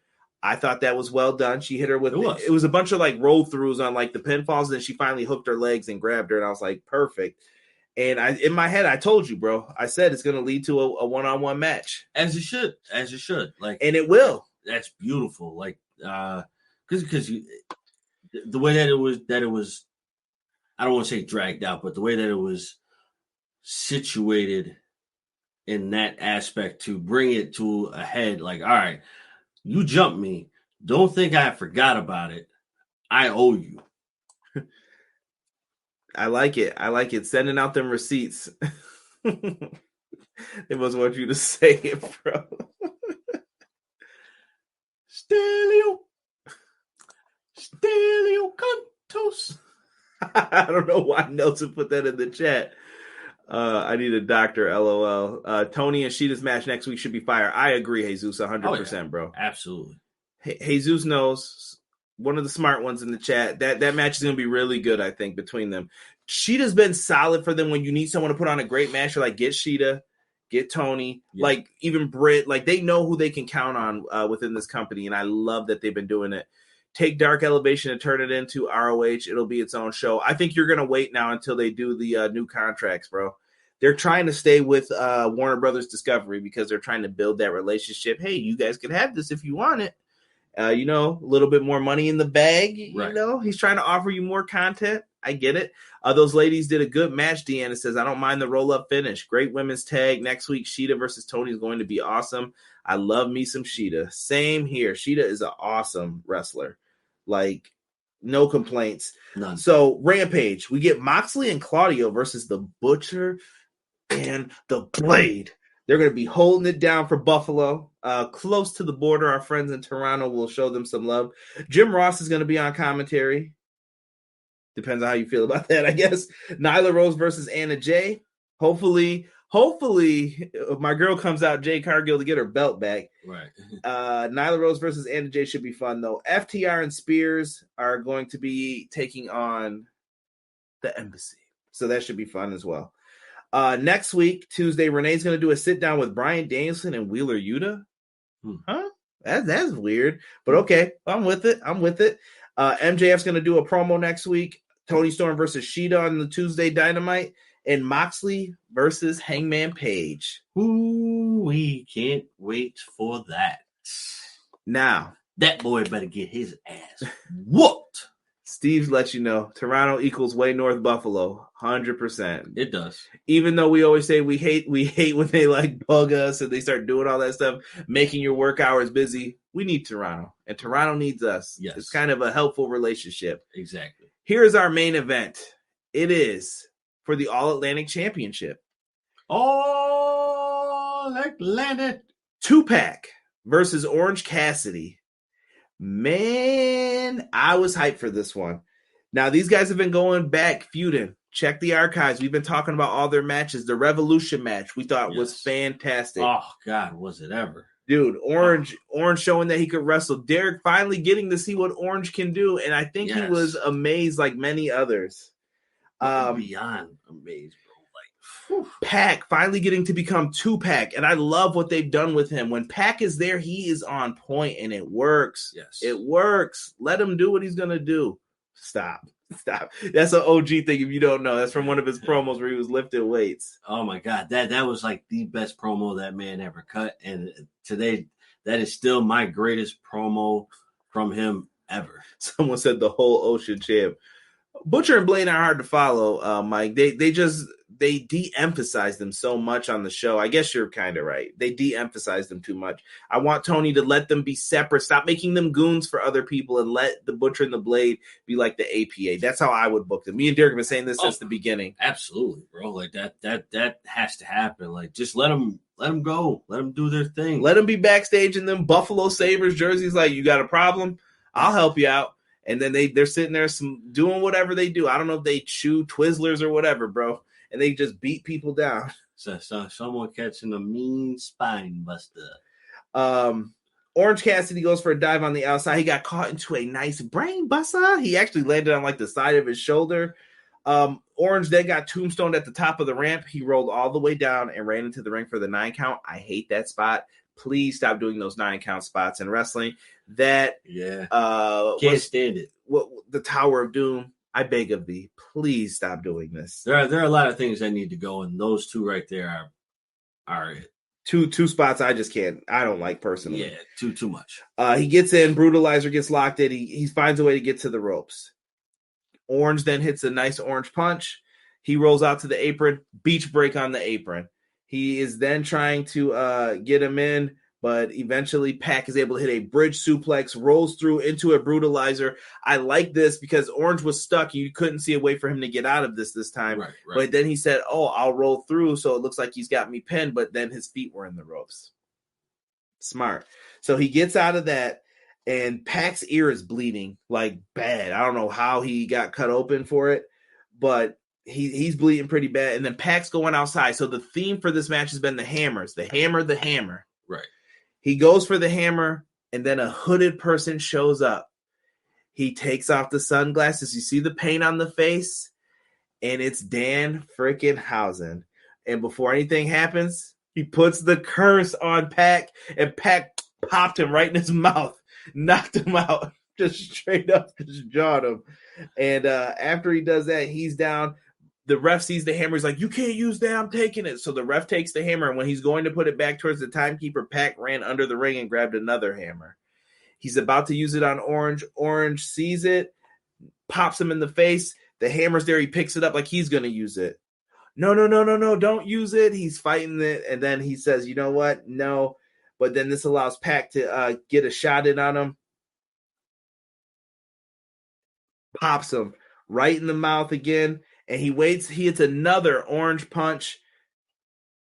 C: I thought that was well done. She hit her with it was a bunch of like roll throughs on like the pinfalls, and then she finally hooked her legs and grabbed her, and I was like, perfect. And in my head, I told you, bro. I said it's going to lead to a one-on-one match,
D: as it should. Like,
C: and it will.
D: That's beautiful. Like, because the way that it was, I don't want to say dragged out, but the way that it was situated in that aspect to bring it to a head, like, all right. You jumped me. Don't think I forgot about it. I owe you.
C: I like it. Sending out them receipts. They must want you to say it, bro. Stelio Cantos. I don't know why Nelson put that in the chat. I need a doctor, LOL. Toni and Shida's match next week should be fire. I agree, Jesus, 100%, bro.
D: Absolutely.
C: Jesus knows, one of the smart ones in the chat. That match is going to be really good, I think, between them. Shida's been solid for them when you need someone to put on a great match. You're like, get Shida, get Toni, like even Britt. Like they know who they can count on within this company, and I love that they've been doing it. Take Dark Elevation and turn it into ROH. It'll be its own show. I think you're going to wait now until they do the new contracts, bro. They're trying to stay with Warner Brothers Discovery because they're trying to build that relationship. Hey, you guys can have this if you want it. A little bit more money in the bag. Right. He's trying to offer you more content. I get it. Those ladies did a good match, Deanna says. I don't mind the roll-up finish. Great women's tag. Next week, Shida versus Toni is going to be awesome. I love me some Shida. Same here. Shida is an awesome wrestler. Like, no complaints.
D: None.
C: So, Rampage. We get Moxley and Claudio versus the Butcher and the Blade. They're going to be holding it down for Buffalo. Close to the border. Our friends in Toronto will show them some love. Jim Ross is going to be on commentary. Depends on how you feel about that, I guess. Nyla Rose versus Anna Jay. Hopefully, my girl comes out, Jay Cargill, to get her belt back.
D: Right.
C: Nyla Rose versus Anna Jay should be fun, though. FTR and Spears are going to be taking on the Embassy. So that should be fun as well. Next week, Tuesday, Renee's going to do a sit-down with Bryan Danielson and Wheeler Yuta. Huh? That's weird. But okay, I'm with it. MJF's going to do a promo next week. Toni Storm versus Shida on the Tuesday Dynamite, and Moxley versus Hangman Page.
D: Ooh, we can't wait for that.
C: Now,
D: that boy better get his ass whooped.
C: Steve lets you know Toronto equals way north Buffalo, 100%.
D: It does.
C: Even though we always say we hate when they like bug us and they start doing all that stuff, making your work hours busy. We need Toronto, and Toronto needs us.
D: Yes.
C: It's kind of a helpful relationship.
D: Exactly.
C: Here's our main event. It is for the All Atlantic Championship.
D: All Atlantic.
C: 2-pack versus Orange Cassidy. Man, I was hyped for this one. Now, these guys have been going back, feuding. Check the archives. We've been talking about all their matches. The Revolution match we thought was fantastic.
D: Oh, God, was it ever.
C: Dude, Orange showing that he could wrestle. Derek finally getting to see what Orange can do, and I think he was amazed like many others.
D: Beyond amazed, bro. Like,
C: Pac finally getting to become 2-pack, and I love what they've done with him. When Pac is there, he is on point, and it works.
D: Yes.
C: It works. Let him do what he's going to do. Stop. That's an OG thing if you don't know. That's from one of his promos where he was lifting weights.
D: Oh, my God. That was like the best promo that man ever cut, and today, that is still my greatest promo from him ever.
C: Someone said the whole Ocean champ. Butcher and Blaine are hard to follow, Mike. They de-emphasize them so much on the show. I guess you're kind of right. They de-emphasize them too much. I want Tony to let them be separate. Stop making them goons for other people and let the Butcher and the Blade be like the APA. That's how I would book them. Me and Derek have been saying this since the beginning.
D: Absolutely, bro. Like that has to happen. Like, just let them go. Let them do their thing.
C: Let them be backstage in them Buffalo Sabres jerseys. Like, you got a problem? I'll help you out. And then they're sitting there doing whatever they do. I don't know if they chew Twizzlers or whatever, bro. And they just beat people down.
D: So someone catching a mean spine buster.
C: Orange Cassidy goes for a dive on the outside. He got caught into a nice brain buster. He actually landed on like the side of his shoulder. Orange then got tombstoned at the top of the ramp. He rolled all the way down and ran into the ring for the 9 count. I hate that spot. Please stop doing those 9 count spots in wrestling. That
D: can't stand it.
C: The Tower of Doom. I beg of thee, please stop doing this.
D: There are a lot of things that need to go, and those two right there are it.
C: Two spots I just can't. I don't like personally.
D: Yeah, too much.
C: He gets in. Brutalizer gets locked in. He finds a way to get to the ropes. Orange then hits a nice orange punch. He rolls out to the apron. Beach break on the apron. He is then trying to get him in, but eventually Pac is able to hit a bridge suplex, rolls through into a brutalizer. I like this because Orange was stuck. You couldn't see a way for him to get out of this time.
D: Right.
C: But then he said, I'll roll through, so it looks like he's got me pinned, but then his feet were in the ropes. Smart. So he gets out of that, and Pac's ear is bleeding like bad. I don't know how he got cut open for it, but he's bleeding pretty bad. And then Pac's going outside. So the theme for this match has been the hammers. The hammer.
D: Right.
C: He goes for the hammer, and then a hooded person shows up. He takes off the sunglasses. You see the paint on the face, and it's Dan freaking Housen. And before anything happens, he puts the curse on Pac, and Pac popped him right in his mouth, knocked him out, just straight up, just jawed him. And after he does that, he's down. The ref sees the hammer. He's like, you can't use that. I'm taking it. So the ref takes the hammer. And when he's going to put it back towards the timekeeper, Pac ran under the ring and grabbed another hammer. He's about to use it on Orange. Orange sees it, pops him in the face. The hammer's there. He picks it up like he's going to use it. No, don't use it. He's fighting it. And then he says, you know what? No. But then this allows Pac to get a shot in on him. Pops him right in the mouth again. And he waits. He hits another orange punch.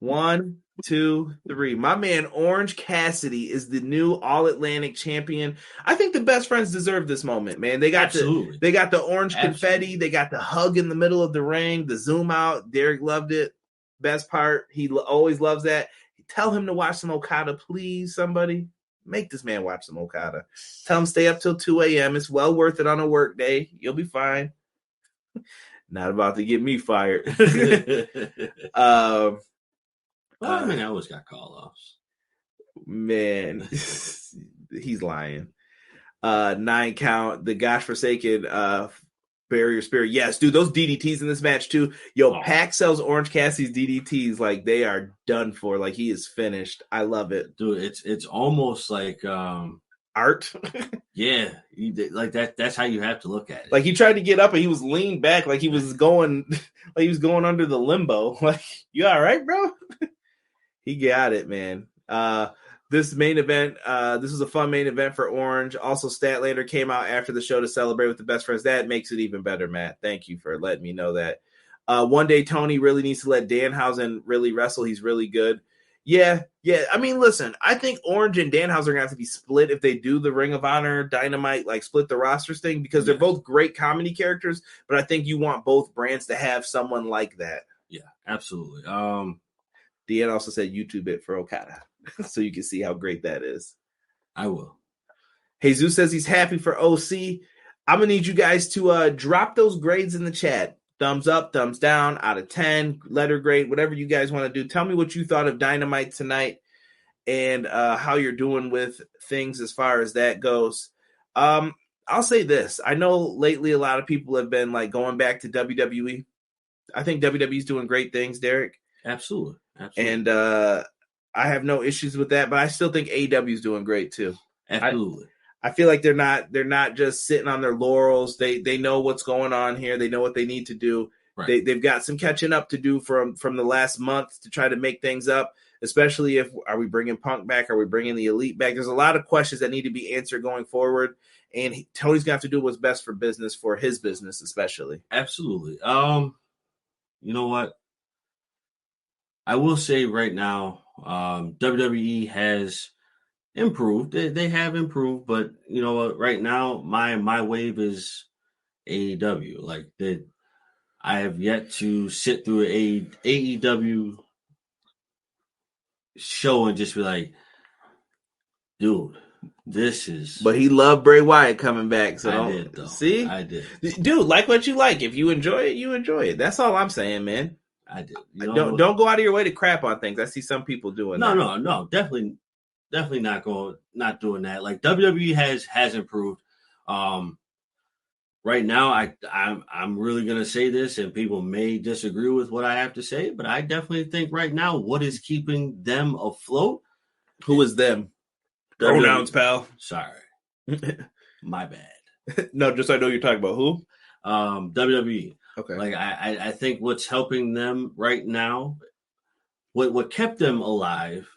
C: 1, 2, 3. My man Orange Cassidy is the new All-Atlantic champion. I think the best friends deserve this moment, man. They got the orange confetti. They got the hug in the middle of the ring, the zoom out. Derek loved it. Best part. He always loves that. Tell him to watch some Okada, please, somebody. Make this man watch some Okada. Tell him stay up till 2 a.m. It's well worth it on a work day. You'll be fine. Not about to get me fired.
D: I always got call-offs.
C: Man, he's lying. 9 count. The gosh forsaken Barrier Spirit. Yes, dude, those DDTs in this match too. Yo, Pac sells Orange Cassidy's DDTs like they are done for. Like he is finished. I love it.
D: Dude, it's almost like
C: art.
D: Yeah, like that's how you have to look at it.
C: Like he tried to get up and he was leaned back like he was going under the limbo. Like, you all right, bro? He got it, man. This main event, this was a fun main event for Orange. Also, Statlander came out after the show to celebrate with the best friends. That makes it even better, Matt. Thank you for letting me know that. One day, Toni really needs to let Danhausen really wrestle. He's really good. Yeah. I mean, listen, I think Orange and Danhausen are going to have to be split if they do the Ring of Honor Dynamite, like split the rosters thing, because they're both great comedy characters, but I think you want both brands to have someone like that.
D: Yeah, absolutely.
C: Deanne also said YouTube it for Okada. So you can see how great that is.
D: I will.
C: Jesus says he's happy for OC. I'm going to need you guys to drop those grades in the chat. Thumbs up, thumbs down, out of 10, letter grade, whatever you guys want to do. Tell me what you thought of Dynamite tonight and how you're doing with things as far as that goes. I'll say this. I know lately a lot of people have been like going back to WWE. I think WWE's doing great things, Derek.
D: Absolutely.
C: And I have no issues with that, but I still think AEW is doing great too.
D: Absolutely.
C: I feel like they're not just sitting on their laurels. They know what's going on here. They know what they need to do. Right. They've got some catching up to do from the last month to try to make things up, especially are we bringing Punk back? Are we bringing the Elite back? There's a lot of questions that need to be answered going forward, and Tony's going to have to do what's best for his business especially.
D: Absolutely. You know what? I will say right now, WWE has improved. They have improved, but you know what? Right now, my wave is AEW. Like I have yet to sit through an AEW show and just be like, dude, this is.
C: But he loved Bray Wyatt coming back. So
D: I did, though.
C: See,
D: I did,
C: dude. Like what you like. If you enjoy it, you enjoy it. That's all I'm saying, man.
D: I did.
C: Don't go out of your way to crap on things. I see some people doing that.
D: No, definitely not doing that. Like WWE has improved. Right now, I'm really gonna say this, and people may disagree with what I have to say, but I definitely think right now what is keeping them afloat.
C: Who is them? Pronouns, pal.
D: Sorry, my bad.
C: No, just so I know you're talking about who.
D: WWE.
C: Okay.
D: Like I think what's helping them right now, what kept them alive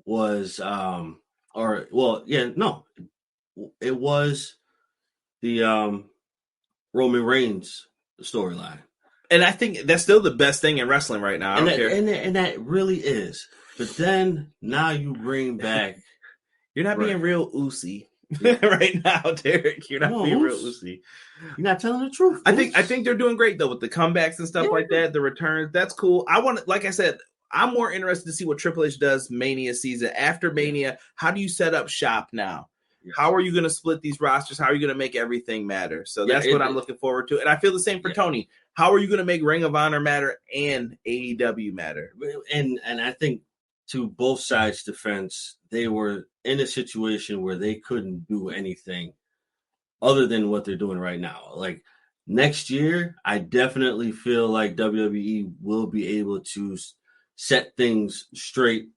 D: was it was the Roman Reigns storyline.
C: And I think that's still the best thing in wrestling right now.
D: And that really is. But then now you bring back
C: you're not being real oozy. Right now, Derek, you're not being real oozy.
D: You're not telling the truth.
C: I think they're doing great though with the comebacks and stuff like that, the returns. That's cool. Like I said, I'm more interested to see what Triple H does Mania season. After Mania, how do you set up shop now? Yeah. How are you going to split these rosters? How are you going to make everything matter? So that's what I'm looking forward to. And I feel the same for Tony. How are you going to make Ring of Honor matter and AEW matter?
D: And I think to both sides' defense, they were in a situation where they couldn't do anything other than what they're doing right now. Like next year, I definitely feel like WWE will be able to set things straight,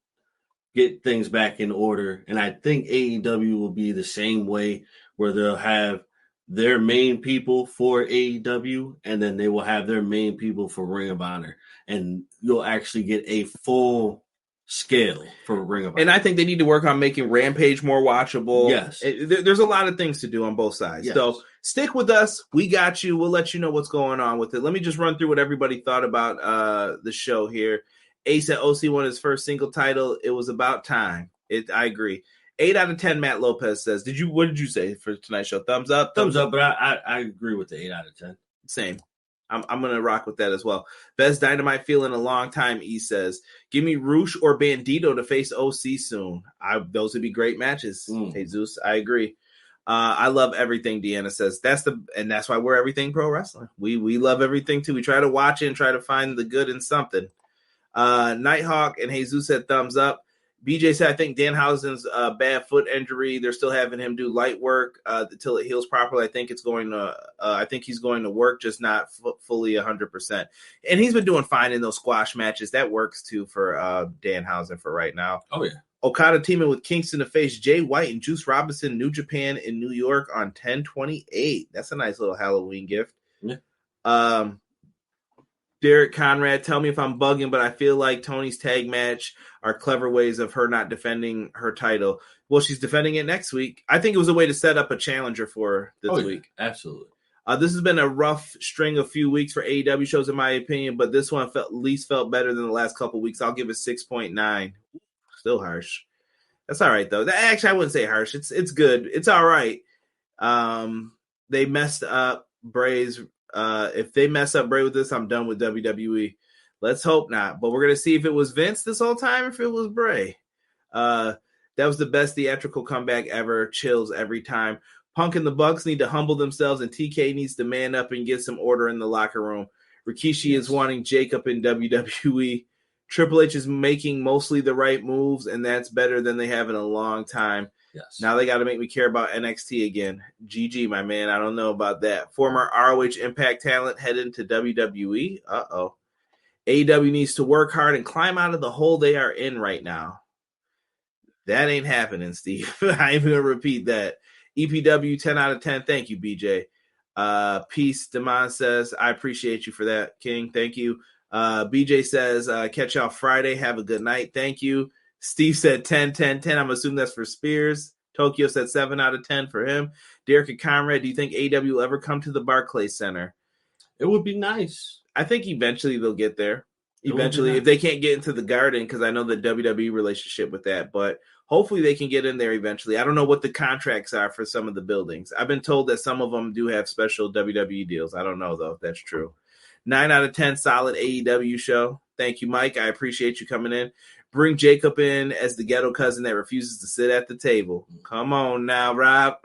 D: get things back in order. And I think AEW will be the same way, where they'll have their main people for AEW, and then they will have their main people for Ring of Honor. And you'll actually get a full scale for Ring of Honor.
C: And I think they need to work on making Rampage more watchable.
D: Yes.
C: There's a lot of things to do on both sides. Yes. So stick with us. We got you. We'll let you know what's going on with it. Let me just run through what everybody thought about the show here. Ace at OC won his first single title. It was about time. I agree. 8 out of 10, Matt Lopez says. What did you say for tonight's show? Thumbs up?
D: Thumbs up, but I agree with the 8 out of 10.
C: Same. I'm going to rock with that as well. Best Dynamite feel in a long time, E says. Give me Roosh or Bandito to face OC soon. Those would be great matches, Jesus. I agree. I love everything, Deanna says. That's why we're Everything Pro Wrestling. We love everything, too. We try to watch it and try to find the good in something. Nighthawk and Jesus said thumbs up. BJ said, I think Danhausen's bad foot injury. They're still having him do light work until it heals properly. I think he's going to work, just not fully 100%. And he's been doing fine in those squash matches. That works too for Danhausen for right now.
D: Oh yeah.
C: Okada teaming with Kingston to face Jay White and Juice Robinson, New Japan in New York on 10/28. That's a nice little Halloween gift.
D: Yeah.
C: Derek Conrad, tell me if I'm bugging, but I feel like Toni's tag match are clever ways of her not defending her title. Well, she's defending it next week. I think it was a way to set up a challenger for her this week.
D: Absolutely.
C: This has been a rough string of few weeks for AEW shows, in my opinion, but this one felt better than the last couple of weeks. I'll give it 6.9. Still harsh. That's all right, though. Actually, I wouldn't say harsh. It's good. It's all right. They messed up Bray's. If they mess up Bray with this, I'm done with WWE. Let's hope not. But we're going to see if it was Vince this whole time or if it was Bray. That was the best theatrical comeback ever. Chills every time. Punk and the Bucks need to humble themselves, and TK needs to man up and get some order in the locker room. Rikishi is wanting Jacob in WWE. Triple H is making mostly the right moves, and that's better than they have in a long time.
D: Yes.
C: Now they got to make me care about NXT again. GG, my man. I don't know about that. Former ROH Impact talent headed to WWE. Uh-oh. AEW needs to work hard and climb out of the hole they are in right now. That ain't happening, Steve. I ain't going to repeat that. EPW 10 out of 10. Thank you, BJ. Peace, Damon says. I appreciate you for that, King. Thank you. BJ says, catch y'all Friday. Have a good night. Thank you. Steve said 10, 10, 10. I'm assuming that's for Spears. Tokyo said 7 out of 10 for him. Derek and Conrad, do you think AEW will ever come to the Barclays Center?
D: It would be nice.
C: I think eventually they'll get there. Eventually, if they can't get into the Garden, because I know the WWE relationship with that, but hopefully they can get in there eventually. I don't know what the contracts are for some of the buildings. I've been told that some of them do have special WWE deals. I don't know, though, if that's true. 9 out of 10, solid AEW show. Thank you, Mike. I appreciate you coming in. Bring Jacob in as the ghetto cousin that refuses to sit at the table. Come on now, Rob.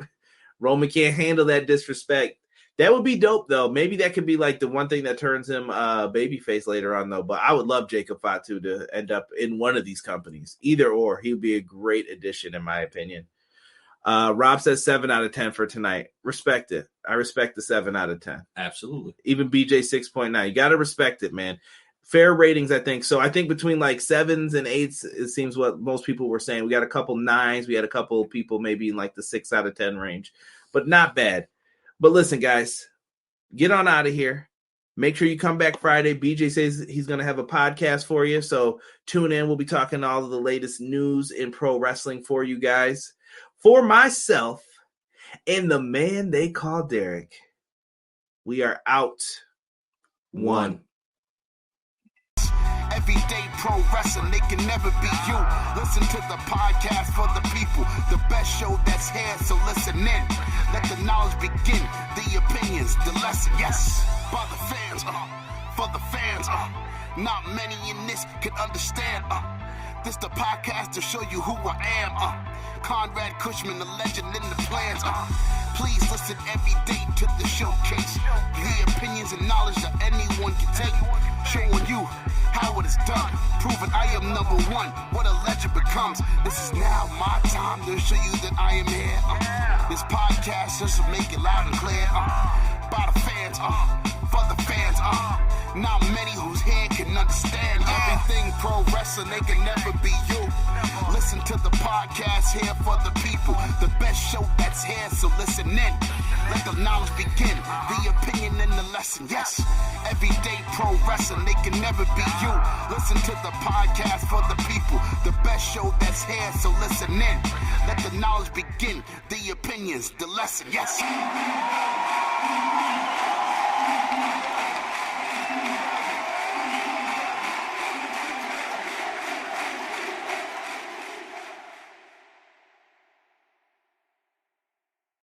C: Roman can't handle that disrespect. That would be dope, though. Maybe that could be like the one thing that turns him babyface later on, though. But I would love Jacob Fatu to end up in one of these companies. Either or. He would be a great addition, in my opinion. Rob says 7 out of 10 for tonight. Respect it. I respect the 7 out of 10.
D: Absolutely.
C: Even BJ 6.9. You got to respect it, man. Fair ratings, I think. So I think between like 7s and 8s, it seems what most people were saying. We got a couple 9s. We had a couple people maybe in like the 6 out of 10 range. But not bad. But listen, guys, get on out of here. Make sure you come back Friday. BJ says he's going to have a podcast for you. So tune in. We'll be talking all of the latest news in pro wrestling for you guys. For myself and the man they call Derek, we are out. 1.
E: Everyday pro wrestling, they can never be you. Listen to the podcast for the people. The best show that's here, so listen in. Let the knowledge begin. The opinions, the lesson, yes. By the fans, for the fans. Not many in this can understand. This the podcast to show you who I am. Conrad Cushman, the legend in the plans. Please listen every day to the showcase. The opinions and knowledge that anyone can take. Showing you how it is done. Proving I am number one. What a legend becomes. This is now my time to show you that I am here. This podcast just to make it loud and clear. By the fans, for the fans. Not many who's here can understand everything pro wrestling. They can never be you. Listen to the podcast here for the people. The best show that's here, so listen in. Let the knowledge begin. The opinion and the lesson, yes. Everyday pro wrestling, they can never be you. Listen to the podcast for the people. The best show that's here, so listen in. Let the knowledge begin. The opinions, the lesson, yes.